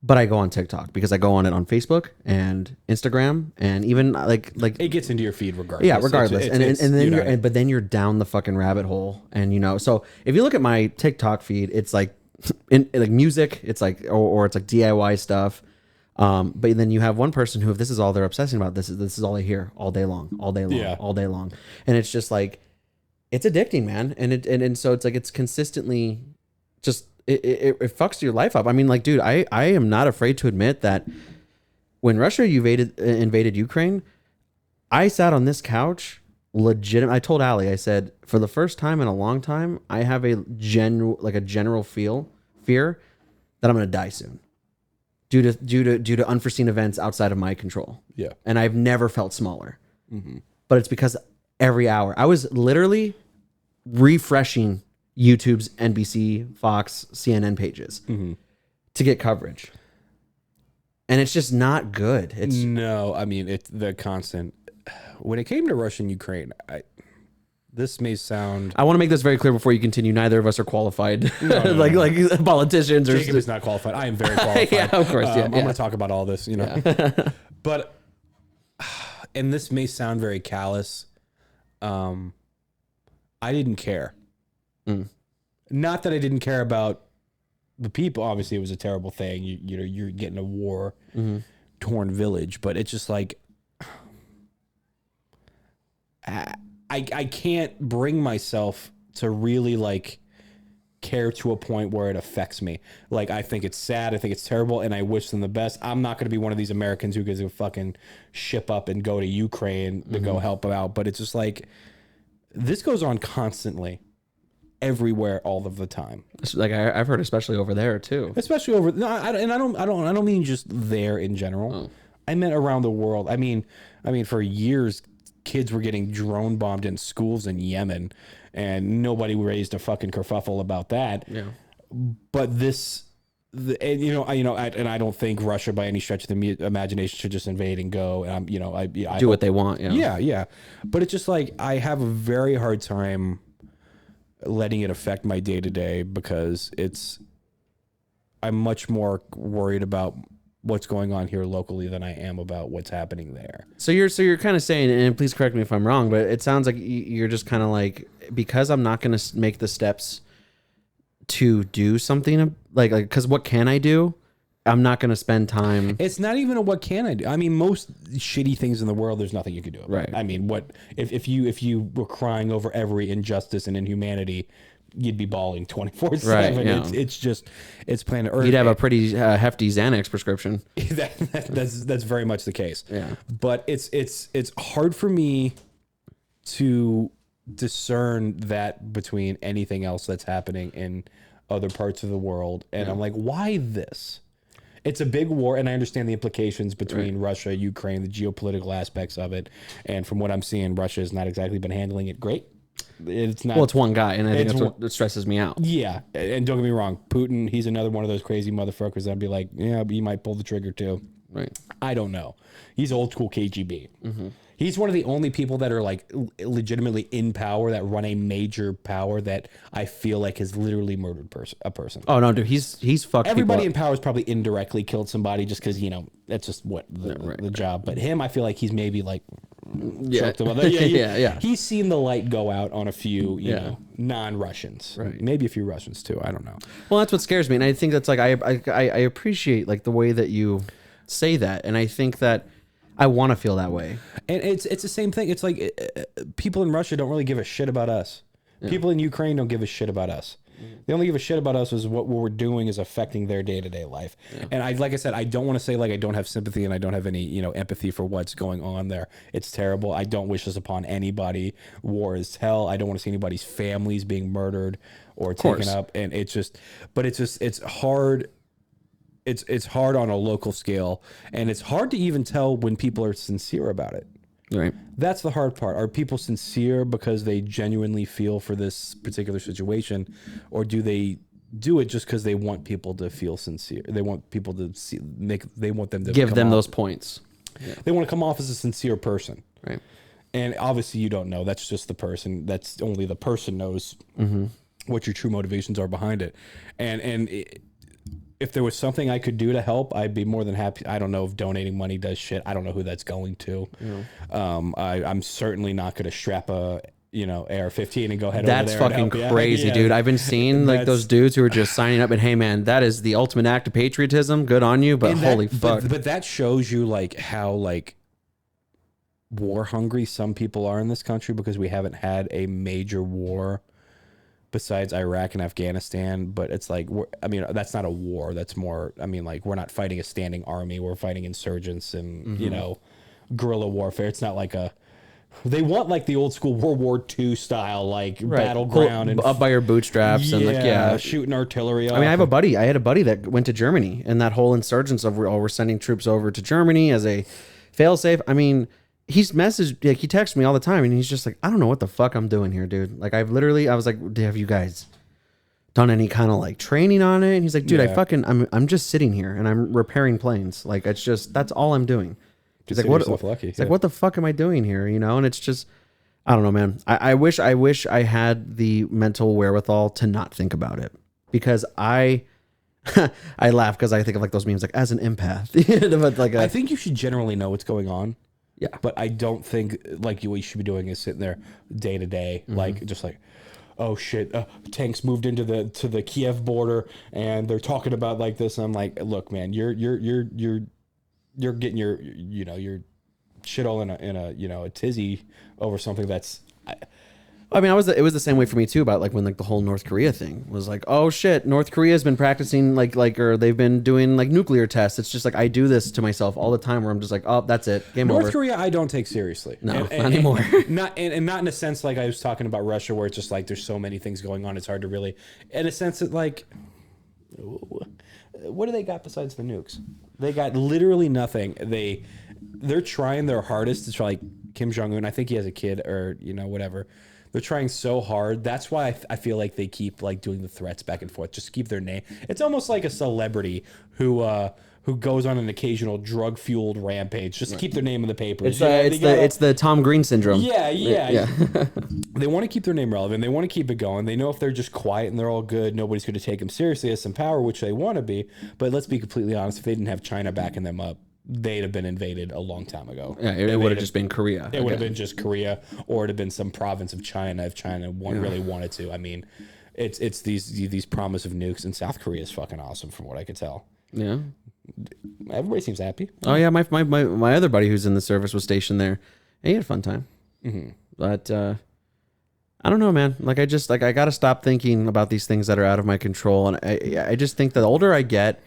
I: but I go on TikTok because I go on it on Facebook and Instagram, and even like
H: it gets into your feed regardless.
I: Yeah, regardless. But then you're down the fucking rabbit hole, and so if you look at my TikTok feed, it's like like music, it's like or it's like DIY stuff. But then you have one person who, if this is all they're obsessing about, this is all they hear all day long, all day long, and it's just like, it's addicting, man. And so it's like it's consistently just. It fucks your life up. I mean, like, dude, I am not afraid to admit that when Russia invaded Ukraine, I sat on this couch, I told Allie, I said, for the first time in a long time, I have a general fear that I'm going to die soon due to unforeseen events outside of my control.
H: Yeah.
I: And I've never felt smaller. Mm-hmm. But it's because every hour I was literally refreshing YouTube's NBC, Fox, CNN pages to get coverage. And it's just not good.
H: No, I mean, it's the constant. When it came to Russia and Ukraine, this may sound.
I: I want to make this very clear before you continue. Neither of us are qualified, like politicians.
H: Jacob is not qualified. I am very qualified.
I: Yeah, of course. I'm
H: going to talk about all this, But, and this may sound very callous. I didn't care. Not that I didn't care about the people. Obviously, it was a terrible thing. You're getting a war torn village, but it's just like I can't bring myself to really like care to a point where it affects me. Like, I think it's sad. I think it's terrible, and I wish them the best. I'm not going to be one of these Americans who gets to fucking ship up and go to Ukraine to go help them out. But it's just like this goes on constantly. Everywhere, all of the time.
I: Like I've heard, especially over there too.
H: Especially over. No, I don't mean just there in general. Oh. I meant around the world. I mean, for years, kids were getting drone bombed in schools in Yemen, and nobody raised a fucking kerfuffle about that. Yeah. But I don't think Russia, by any stretch of the imagination, should just invade and go. I
I: do what they want. Yeah.
H: Yeah. But it's just like I have a very hard time letting it affect my day to day, because I'm much more worried about what's going on here locally than I am about what's happening there.
I: So you're kind of saying, and please correct me if I'm wrong, but it sounds like you're just kind of like, because I'm not going to make the steps to do something like because what can I do? I'm not going to spend time.
H: It's not even a what can I do. I mean, most shitty things in the world, there's nothing you can do about.
I: Right.
H: I mean, what if you were crying over every injustice and inhumanity, you'd be bawling 24/7.
I: Right, yeah.
H: It's planet Earth.
I: You'd have a pretty hefty Xanax prescription.
H: That's very much the case.
I: Yeah.
H: But it's hard for me to discern that between anything else that's happening in other parts of the world, and I'm like, why this? It's a big war, and I understand the implications between Russia, Ukraine, the geopolitical aspects of it, and from what I'm seeing, Russia has not exactly been handling it great. It's not.
I: Well, it's one guy, and I think that's what stresses me out.
H: Yeah, and don't get me wrong, Putin, he's another one of those crazy motherfuckers that'd be like, yeah, but you might pull the trigger too.
I: Right.
H: I don't know. He's old school KGB. He's one of the only people that are like legitimately in power, that run a major power that I feel like has literally murdered a person.
I: Oh no, dude, he's fucked.
H: Everybody in
I: people
H: power has probably indirectly killed somebody just because, that's just what the job. But him, I feel like he's maybe like choked them up.
I: Yeah.
H: He's seen the light go out on a few, you know, non-Russians, maybe a few Russians too. I don't know.
I: Well, that's what scares me, and I think that's like I appreciate like the way that you say that, and I think that I want to feel that way.
H: And it's the same thing. It's like people in Russia don't really give a shit about us. People in Ukraine don't give a shit about us. They only give a shit about us is what we're doing is affecting their day-to-day life. And like I said, I don't want to say like I don't have sympathy and I don't have any, empathy for what's going on there. It's terrible. I don't wish this upon anybody. War is hell. I don't want to see anybody's families being murdered or taken up. And it's hard. It's hard on a local scale, and it's hard to even tell when people are sincere about it.
I: Right.
H: That's the hard part. Are people sincere because they genuinely feel for this particular situation, or do they do it just because they want people to feel sincere? They want people to they want them to
I: give them those points.
H: Yeah. They want to come off as a sincere person.
I: Right.
H: And obviously you don't know. That's just the person. That's only the person knows what your true motivations are behind it. If there was something I could do to help, I'd be more than happy. I don't know if donating money does shit. I don't know who that's going to. I'm certainly not going to strap a AR-15 and go head over there.
I: That's fucking crazy, dude. I've been seeing like those dudes who are just signing up and, hey man, that is the ultimate act of patriotism. Good on you, but holy fuck.
H: But that shows you like how like war hungry some people are in this country, because we haven't had a major war besides Iraq and Afghanistan. But it's like, that's not a war. That's more, like we're not fighting a standing army. We're fighting insurgents and, guerrilla warfare. It's not like they want like the old school World War II style, like battleground and
I: up by your bootstraps and
H: shooting artillery off.
I: I had a buddy that went to Germany, and that whole insurgence of we're sending troops over to Germany as a failsafe. He's messaged, like he texts me all the time, and he's just like, I don't know what the fuck I'm doing here, dude. Like I was like, have you guys done any kind of like training on it? And he's like, dude, I'm just sitting here and I'm repairing planes. Like it's just, that's all I'm doing. He's like, what the fuck am I doing here? And it's just, I don't know, man. I wish I had the mental wherewithal to not think about it, because I laugh because I think of like those memes, like as an empath. But like
H: I think you should generally know what's going on.
I: Yeah,
H: but I don't think like what you should be doing is sitting there day to day, like just like, oh shit, tanks moved into the Kiev border and they're talking about like this. And I'm like, look, man, you're getting your shit all in a tizzy over something that's.
I: It was the same way for me too, about like when like the whole North Korea thing was like, oh shit, North Korea's been practicing or they've been doing like nuclear tests. It's just like I do this to myself all the time where I'm just like, oh, that's it, game over.
H: North Korea I don't take seriously.
I: No, not anymore.
H: Not in a sense like I was talking about Russia, where it's just like there's so many things going on, it's hard to really. In a sense that like, what do they got besides the nukes? They got literally nothing. They're trying their hardest to try, like Kim Jong-un. I think he has a kid or whatever. They're trying so hard. That's why I feel like they keep like doing the threats back and forth, just to keep their name. It's almost like a celebrity who who goes on an occasional drug fueled rampage just to keep their name in the papers.
I: It's the Tom Green syndrome.
H: Yeah. They want to keep their name relevant. They want to keep it going. They know if they're just quiet and they're all good, nobody's going to take them seriously as some power, which they want to be. But let's be completely honest, if they didn't have China backing them up, they'd have been invaded a long time ago.
I: Yeah, it would have just been Korea.
H: It would have been just Korea, or it'd have been some province of China if China really wanted to. I mean, it's these promise of nukes, and South Korea is fucking awesome from what I could tell.
I: Yeah.
H: Everybody seems happy.
I: Oh yeah, my other buddy who's in the service was stationed there. And he had a fun time.
H: Mm-hmm.
I: But I don't know, man. Like I got to stop thinking about these things that are out of my control, and I just think that the older I get,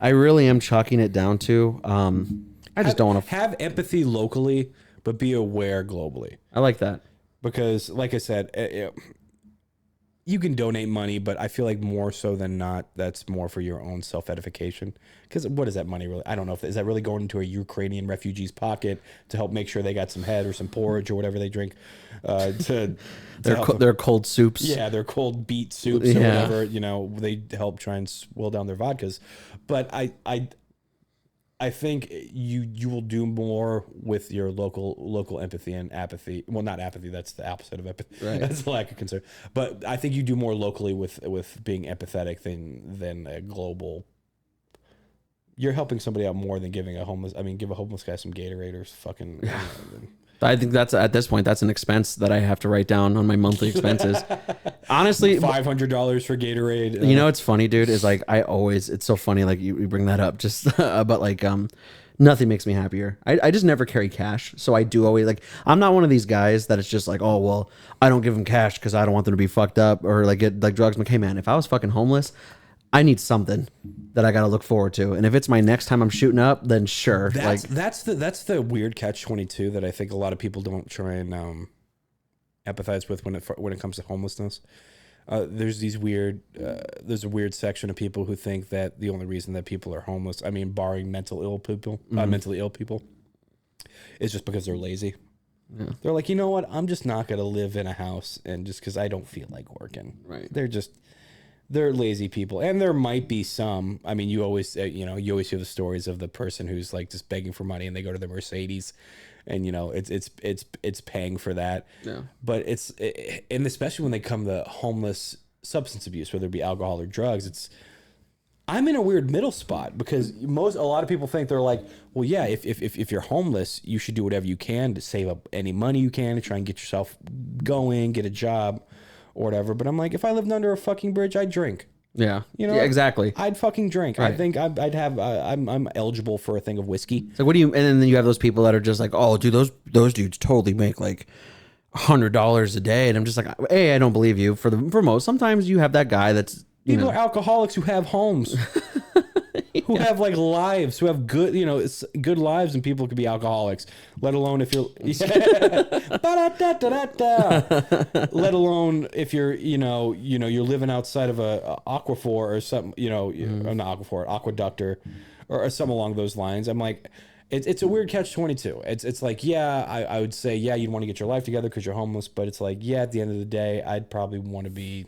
I: I really am chalking it down to. I just don't want to
H: have empathy locally, but be aware globally.
I: I like that
H: because, like I said, you can donate money, but I feel like more so than not, that's more for your own self-edification. Because what is that money really? I don't know. Is that really going into a Ukrainian refugee's pocket to help make sure they got some head or some porridge or whatever they drink?
I: They're cold soups.
H: Yeah, they're cold beet soups or whatever. You know, they help try and swill down their vodkas. But I think you will do more with your local empathy and apathy. Well, not apathy. That's the opposite of empathy.
I: Right.
H: That's the lack of concern. But I think you do more locally with being empathetic than a global. You're helping somebody out more than giving a homeless. I mean, give a homeless guy some Gatorade or fucking.
I: Yeah. I think that's at this point that's an expense that I have to write down on my monthly expenses. Honestly,
H: $500 for Gatorade.
I: You know, it's funny, dude. Is like it's so funny. Like you bring that up, just but like nothing makes me happier. I just never carry cash, so I do always like. I'm not one of these guys that it's just like, oh well, I don't give them cash because I don't want them to be fucked up or like get like drugs. I'm like, hey man, if I was fucking homeless, I need something that I got to look forward to, and if it's my next time I'm shooting up, then sure.
H: That's the weird catch-22 that I think a lot of people don't try and empathize with when it comes to homelessness. There's a weird section of people who think that the only reason that people are homeless, I mean, barring mentally ill people, is just because they're lazy. Yeah. They're like, you know what? I'm just not gonna live in a house, and just because I don't feel like working.
I: Right.
H: They're lazy people, and there might be some. I mean, you always hear the stories of the person who's like just begging for money, and they go to the Mercedes, and it's paying for that. Yeah. But and especially when they come to homeless substance abuse, whether it be alcohol or drugs, I'm in a weird middle spot because a lot of people think they're like, well, yeah, if you're homeless, you should do whatever you can to save up any money you can to try and get yourself going, get a job. Or whatever, but I'm like, if I lived under a fucking bridge, I'd drink.
I: Yeah,
H: yeah,
I: exactly.
H: I'd fucking drink.
I: Right.
H: I think I'd have. I'm eligible for a thing of whiskey.
I: So what do you? And then you have those people that are just like, oh, dude, those dudes totally make like $100 a day, and I'm just like, hey, I don't believe you. For most, sometimes you have that guy that's
H: people are alcoholics who have homes. Who have like lives, who have good, good lives, and people could be alcoholics. Let alone if you're, let alone if you're, you're living outside of a aquifer or something, not aquifer, aqueduct or something along those lines. I'm like, it's a weird catch-22. It's like, yeah, I would say, yeah, you'd want to get your life together because you're homeless, but it's like, yeah, at the end of the day, I'd probably want to be.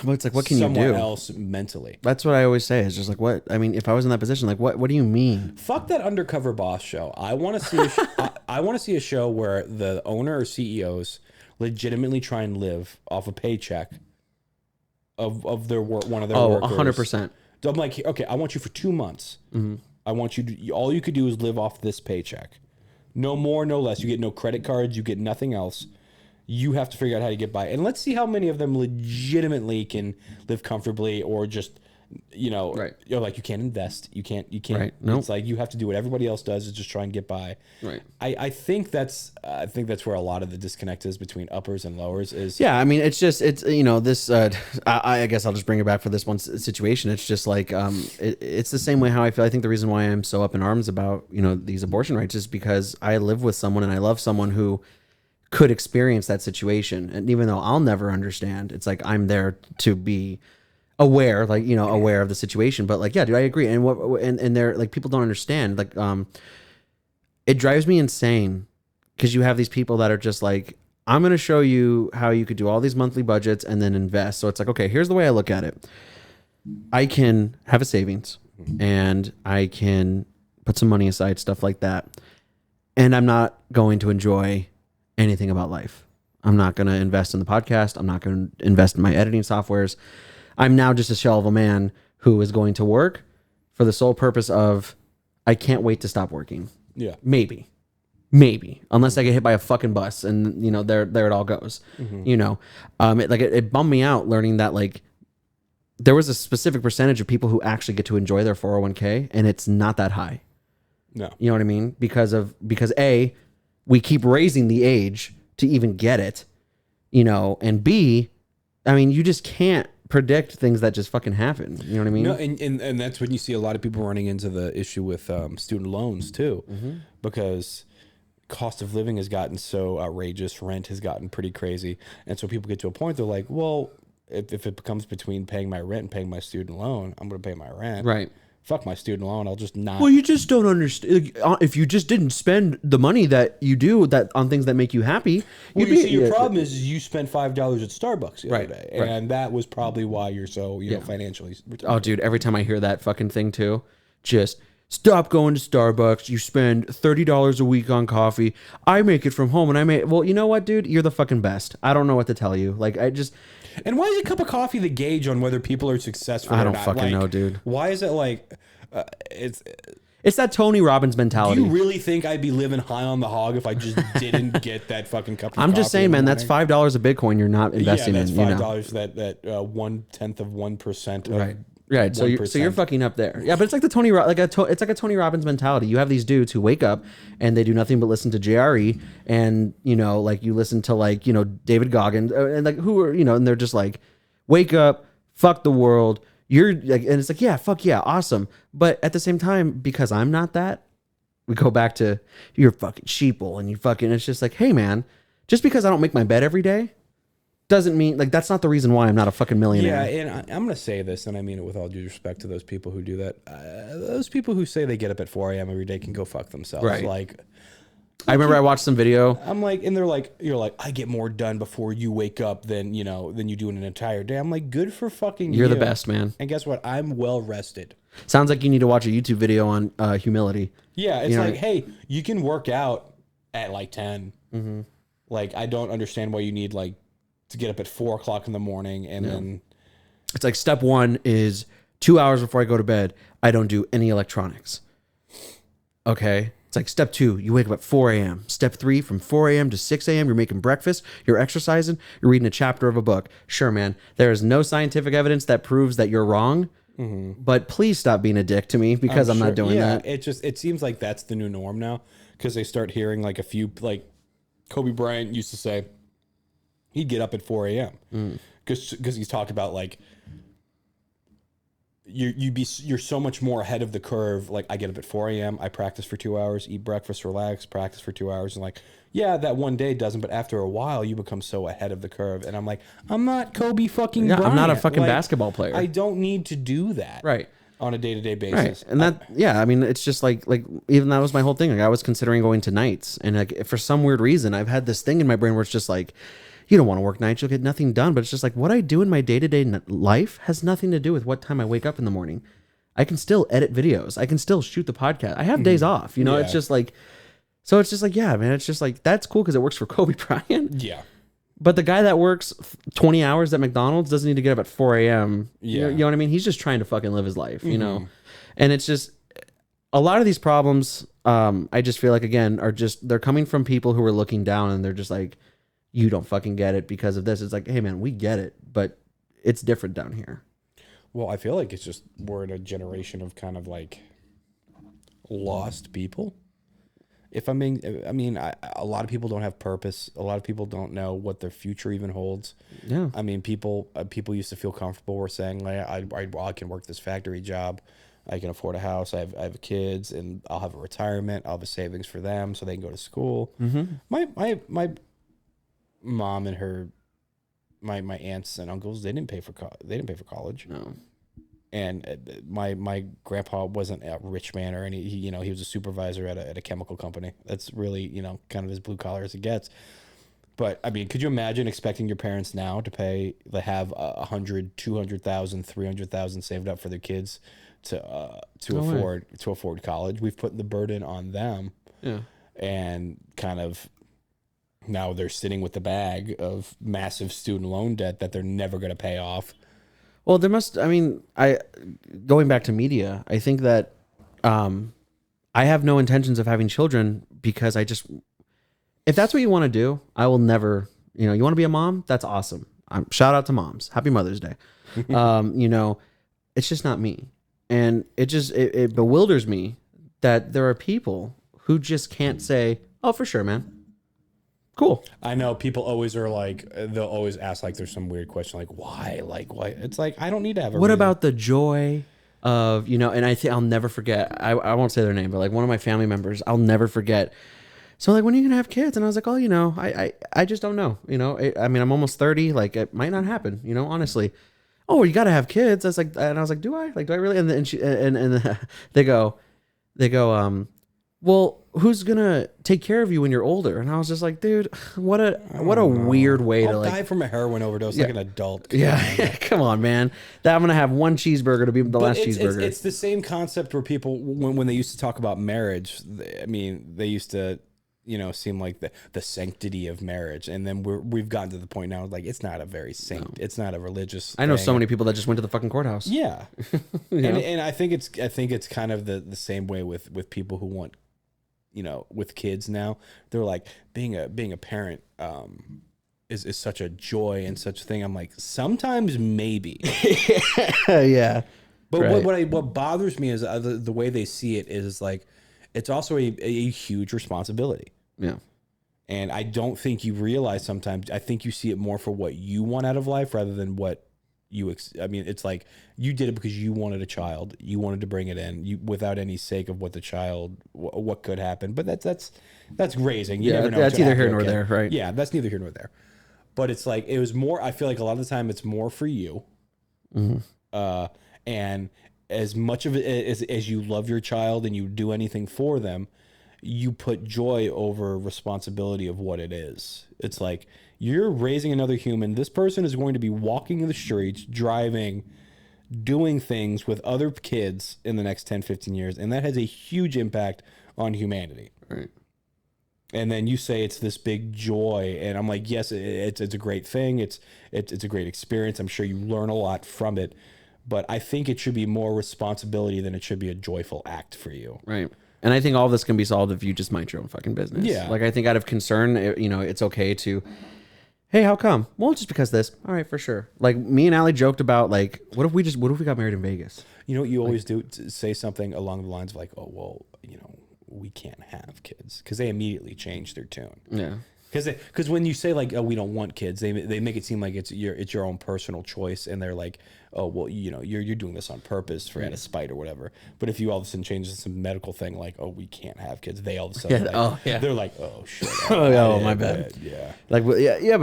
I: But it's like, what can you do?
H: Somewhere else mentally.
I: That's what I always say. It's just like, what? I mean, if I was in that position, like, what do you mean?
H: Fuck that undercover boss show. I want to see. I want to see a show where the owner or CEOs legitimately try and live off a paycheck of their work. One of their workers.
I: 100%.
H: So I'm like, okay, I want you for 2 months. Mm-hmm. I want you to. All you could do is live off this paycheck. No more, no less. You get no credit cards. You get nothing else. You have to figure out how to get by. And let's see how many of them legitimately can live comfortably or just,
I: right.
H: You're like, you can't invest. You can't.
I: Right. Nope.
H: It's like you have to do what everybody else does is just try and get by.
I: Right.
H: I think that's where a lot of the disconnect is between uppers and lowers is.
I: Yeah. I mean, it's this, I guess I'll just bring it back for this one situation. It's just like, it's the same way how I feel. I think the reason why I'm so up in arms about, these abortion rights is because I live with someone and I love someone who could experience that situation. And even though I'll never understand, it's like I'm there to be aware, like, aware of the situation. But like, yeah, dude, I agree. And and they're like, people don't understand. Like, it drives me insane because you have these people that are just like, I'm going to show you how you could do all these monthly budgets and then invest. So it's like, okay, here's the way I look at it. I can have a savings. and I can put some money aside, stuff like that. And I'm not going to enjoy anything about life. I'm not going to invest in the podcast. I'm not going to invest in my editing softwares. I'm now just a shell of a man who is going to work for the sole purpose of I can't wait to stop working.
J: Yeah.
I: Maybe, unless I get hit by a fucking bus, and there it all goes. It bummed me out learning that like there was a specific percentage of people who actually get to enjoy their 401k, and it's not that high.
J: No.
I: You know what I mean? Because A, we keep raising the age to even get it, and B, I mean, you just can't predict things that just fucking happen. You know what I mean?
J: No, and that's when you see a lot of people running into the issue with student loans too, because cost of living has gotten so outrageous, rent has gotten pretty crazy, and so people get to a point they're like, well, if it becomes between paying my rent and paying my student loan, I'm going to pay my rent.
I: Right.
J: Fuck my student loan. I'll just not.
I: Well, you just don't understand. If you just didn't spend the money that you do that on things that make you happy,
J: well, your problem is you spent $5 at Starbucks the other day,
I: right.
J: and that was probably why you're so financially.
I: Oh, dude! Every time I hear that fucking thing too, just stop going to Starbucks. You spend $30 a week on coffee. I make it from home, and I make. Well, you know what, dude? You're the fucking best. I don't know what to tell you. Like I just.
J: And why is a cup of coffee the gauge on whether people are successful?
I: I don't
J: or not?
I: fucking know, dude.
J: Why is it like it's
I: that Tony Robbins mentality?
J: Do you really think I'd be living high on the hog if I just didn't get that fucking cup of coffee?
I: I'm just saying, man. That's $5 a Bitcoin you're not investing in.
J: Yeah, that's $5. That 1/10 of 1%.
I: Right. Right, so you're fucking up there. Yeah, but it's like the it's like a Tony Robbins mentality. You have these dudes who wake up and they do nothing but listen to JRE, and like you listen to David Goggins and like who are and they're just like, wake up, fuck the world. You're like, and it's like, yeah, fuck yeah, awesome. But at the same time, because I'm not that, we go back to you're fucking sheeple and you fucking. It's just like, hey man, just because I don't make my bed every day doesn't mean that's not the reason why I'm not a fucking millionaire.
J: Yeah, and I'm gonna say this, and I mean it with all due respect to those people who do that. Those people who say they get up at 4 a.m. every day can go fuck themselves.
I: Right.
J: Like,
I: I remember I watched some video.
J: I'm like, and they're like, you're like, I get more done before you wake up than you do in an entire day. I'm like, good for fucking you.
I: You're the best, man.
J: And guess what? I'm well rested.
I: Sounds like you need to watch a YouTube video on humility.
J: Yeah, it's like, hey, you can work out at like 10.
I: Mm-hmm.
J: Like, I don't understand why you need to get up at 4 o'clock in the morning and then
I: it's like step 1 is 2 hours before I go to bed, I don't do any electronics. Okay. It's like step 2, you wake up at 4 a.m. Step 3, from 4 a.m. to 6 a.m., you're making breakfast, you're exercising, you're reading a chapter of a book. Sure, man. There is no scientific evidence that proves that you're wrong, but please stop being a dick to me because I'm not doing that.
J: It seems like that's the new norm now because they start hearing a few, Kobe Bryant used to say, he'd get up at 4 a.m. Because he's talked about you're so much more ahead of the curve. Like I get up at 4 a.m. I practice for 2 hours, eat breakfast, relax, practice for 2 hours, and that one day doesn't. But after a while, you become so ahead of the curve. And I'm like, I'm not Kobe fucking Bryant.
I: I'm not a fucking basketball player.
J: I don't need to do that.
I: Right.
J: On a day-to-day basis.
I: Right. And I mean, it's just like even that was my whole thing. Like I was considering going to nights, and for some weird reason, I've had this thing in my brain where it's just like, you don't want to work nights, you'll get nothing done. But it's just like what I do in my day-to-day life has nothing to do with what time I wake up in the morning. I can still edit videos. I can still shoot the podcast. I have days off. It's just like, so it's just like, yeah, man, it's just like, that's cool because it works for Kobe Bryant.
J: Yeah.
I: But the guy that works 20 hours at McDonald's doesn't need to get up at 4 a.m.
J: Yeah.
I: You know what I mean? He's just trying to fucking live his life, And it's just, a lot of these problems, I just feel like, again, they're coming from people who are looking down and they're just like, you don't fucking get it because of this. It's like, hey man, we get it, but it's different down here.
J: Well, I feel like it's just we're in a generation of kind of lost people. A lot of people don't have purpose. A lot of people don't know what their future even holds.
I: Yeah.
J: I mean, people used to feel comfortable with saying, I can work this factory job. I can afford a house. I have kids, and I'll have a retirement. I'll have a savings for them so they can go to school.
I: Mm-hmm.
J: My mom and my aunts and uncles, they didn't pay for college.
I: No.
J: And my grandpa wasn't a rich man or any. He was a supervisor at a chemical company. That's really kind of as blue collar as it gets. But I mean, could you imagine expecting your parents now to have $100,000, $200,000, $300,000 saved up for their kids to afford college. We've put the burden on them.
I: Yeah.
J: And kind of now they're sitting with the bag of massive student loan debt that they're never going to pay off.
I: Well, going back to media, I think that I have no intentions of having children because if that's what you want to do, I will never, you want to be a mom? That's awesome. Shout out to moms. Happy Mother's Day. It's just not me. And it bewilders me that there are people who just can't say, oh, for sure, man. Cool.
J: I know people always are like, they'll always ask like there's some weird question like why? Like why? It's like I don't need to have a
I: What
J: reason.
I: about the joy of, and I think I'll never forget, I won't say their name, but like one of my family members, I'll never forget. So like, when are you gonna have kids? And I was like, oh, I just don't know. I'm almost 30. Like it might not happen, honestly. Oh, you got to have kids. And I was like, do I? Like, do I really? And then they go, well, who's gonna take care of you when you're older? And I was just like, dude, what a weird way
J: I'll
I: to
J: die from a heroin overdose like an adult.
I: Come on, man. That I'm gonna have one cheeseburger to be the last cheeseburger.
J: It's the same concept where people, when they used to talk about marriage, they used to, seem like the sanctity of marriage, and then we've gotten to the point now like it's not a very it's not a religious.
I: I know
J: thing.
I: so many people that just went to the fucking courthouse.
J: Yeah, and I think it's kind of the same way with people who want, with kids now. They're like being a parent is such a joy and such a thing. I'm like, sometimes maybe.
I: Yeah.
J: But
I: right.
J: what bothers me is the way they see it is like it's also a huge responsibility.
I: Yeah.
J: And I don't think you realize sometimes. I think you see it more for what you want out of life rather than what it's like you did it because you wanted a child. You wanted to bring it in without any sake of what the child, what could happen. But that's raising. You never know.
I: That's neither here nor there, right?
J: Yeah, that's neither here nor there. But it's like, it was more, I feel like a lot of the time it's more for you.
I: Mm-hmm.
J: And as much of it as you love your child and you do anything for them, you put joy over responsibility of what it is. It's like, you're raising another human. This person is going to be walking the streets, driving, doing things with other kids in the next 10, 15 years. And that has a huge impact on humanity.
I: Right.
J: And then you say it's this big joy. And I'm like, yes, it's a great thing. It's a great experience. I'm sure you learn a lot from it. But I think it should be more responsibility than it should be a joyful act for you.
I: Right. And I think all this can be solved if you just mind your own fucking business.
J: Yeah.
I: Like, I think out of concern, it's okay to, hey, how come? Well, just because this. All right, for sure. Like, me and Allie joked about, like, what if we got married in Vegas?
J: You know what you always do? Say something along the lines of like, oh, well, we can't have kids. Because they immediately change their tune.
I: Yeah.
J: Because when you say like, oh, we don't want kids, they make it seem like it's your own personal choice, and they're like, oh, well, you're doing this on purpose out of spite or whatever. But if you all of a sudden change to some medical thing like, oh, we can't have kids, they all of a sudden they're like, oh shit,
I: my bad.
J: Yeah,
I: like but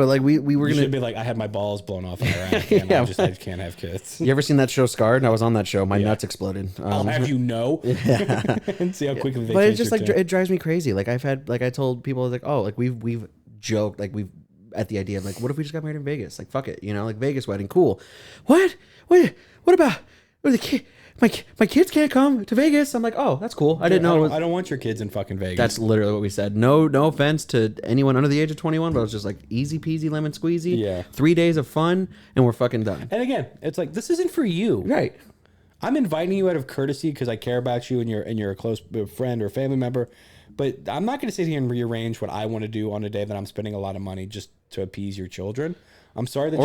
I: like we were
J: you
I: gonna
J: should be like, I had my balls blown off in Iraq, and I just can't have kids.
I: You ever seen that show Scarred? I was on that show. My nuts exploded.
J: I'll have you know. And see how quickly they.
I: But it's just like it drives me crazy. Like I told people like, oh, like we've joked, like we've at the idea of like, what if we just got married in Vegas? Like, fuck it, like Vegas wedding, cool. What about the kid? My kids can't come to Vegas. I'm like, oh, that's cool. I didn't know.
J: I don't want your kids in fucking Vegas.
I: That's literally what we said. No offense to anyone under the age of 21, but it was just like easy peasy lemon squeezy.
J: Yeah.
I: 3 days of fun and we're fucking done.
J: And again, it's like, this isn't for you,
I: right?
J: I'm inviting you out of courtesy because I care about you and you're a close friend or family member. But I'm not going to sit here and rearrange what I want to do on a day that I'm spending a lot of money just to appease your children. I'm sorry that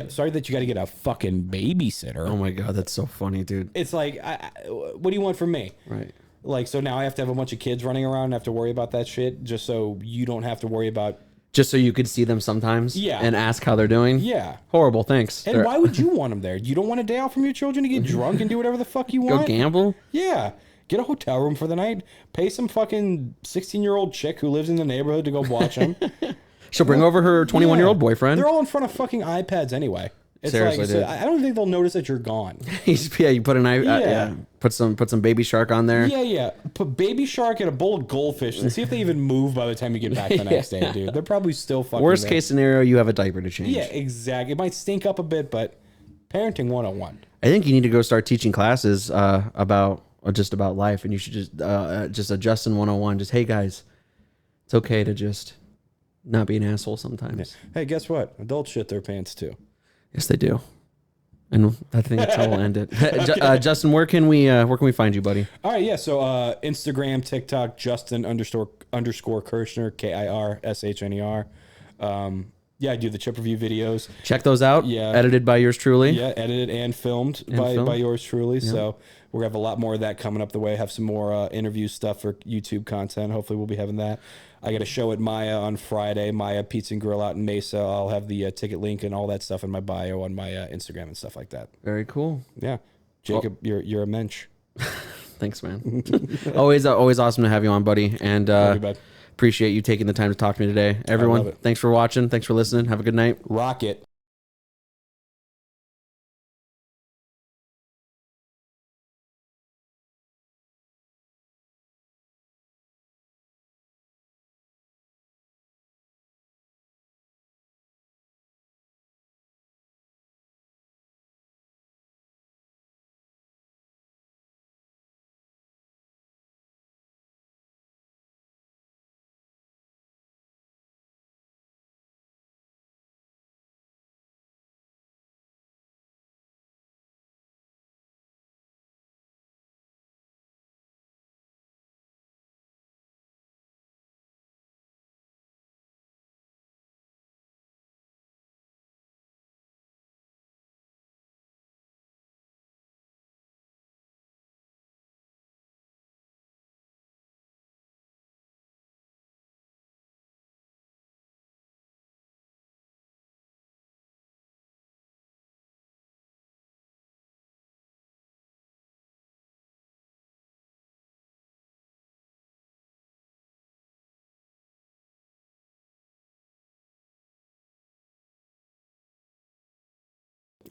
J: sorry that you got to get a fucking babysitter.
I: Oh my god, that's so funny, dude.
J: It's like, what do you want from me?
I: Right.
J: Like, so now I have to have a bunch of kids running around and have to worry about that shit just so you don't have to worry about.
I: Just so you could see them sometimes, and ask how they're doing.
J: Yeah,
I: horrible. Thanks.
J: And why would you want them there? You don't want a day off from your children to get drunk and do whatever the fuck you want.
I: Go gamble.
J: Yeah. Get a hotel room for the night. Pay some fucking 16-year-old chick who lives in the neighborhood to go watch them.
I: She'll bring over her 21-year-old boyfriend.
J: They're all in front of fucking iPads anyway. It's
I: seriously,
J: like,
I: dude.
J: I don't think they'll notice that you're gone.
I: You put an put some Baby Shark on there.
J: Yeah. Put Baby Shark in a bowl of goldfish and see if they even move by the time you get back the next day, dude. They're probably still fucking.
I: Worst case scenario, you have a diaper to change.
J: Yeah, exactly. It might stink up a bit, but parenting 101.
I: I think you need to go start teaching classes about life, and you should just a Justin 101. Just, hey guys, it's okay to just not be an asshole sometimes.
J: Hey, guess what? Adults shit their pants too.
I: Yes, they do. And I think that's how we'll end it. Justin, where can we find you, buddy?
J: All right, yeah. So Instagram, TikTok, Justin _Kirshner, KIRSHNER. Yeah, I do the chip review videos.
I: Check those out.
J: Yeah,
I: edited by yours truly.
J: Yeah, edited and filmed by yours truly. Yeah. So we're gonna have a lot more of that coming up the way. Have some more interview stuff for YouTube content. Hopefully, we'll be having that. I got a show at Maya on Friday, Maya Pizza and Grill out in Mesa. I'll have the ticket link and all that stuff in my bio on my Instagram and stuff like that.
I: Very cool.
J: Yeah, Jacob, you're a mensch.
I: Thanks, man. always awesome to have you on, buddy. And appreciate you taking the time to talk to me today. Everyone, thanks for watching. Thanks for listening. Have a good night.
J: Rock it.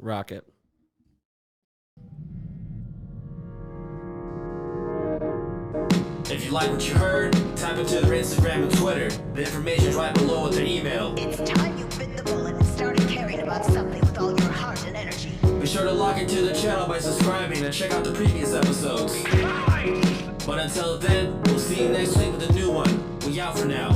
I: Rocket.
F: If you like what you heard, type into their Instagram and Twitter. The information's right below with their email.
K: It's time you bit the bullet and started caring about something with all your heart and energy.
F: Be sure to log into the channel by subscribing and check out the previous episodes. But until then, we'll see you next week with a new one. We out for now.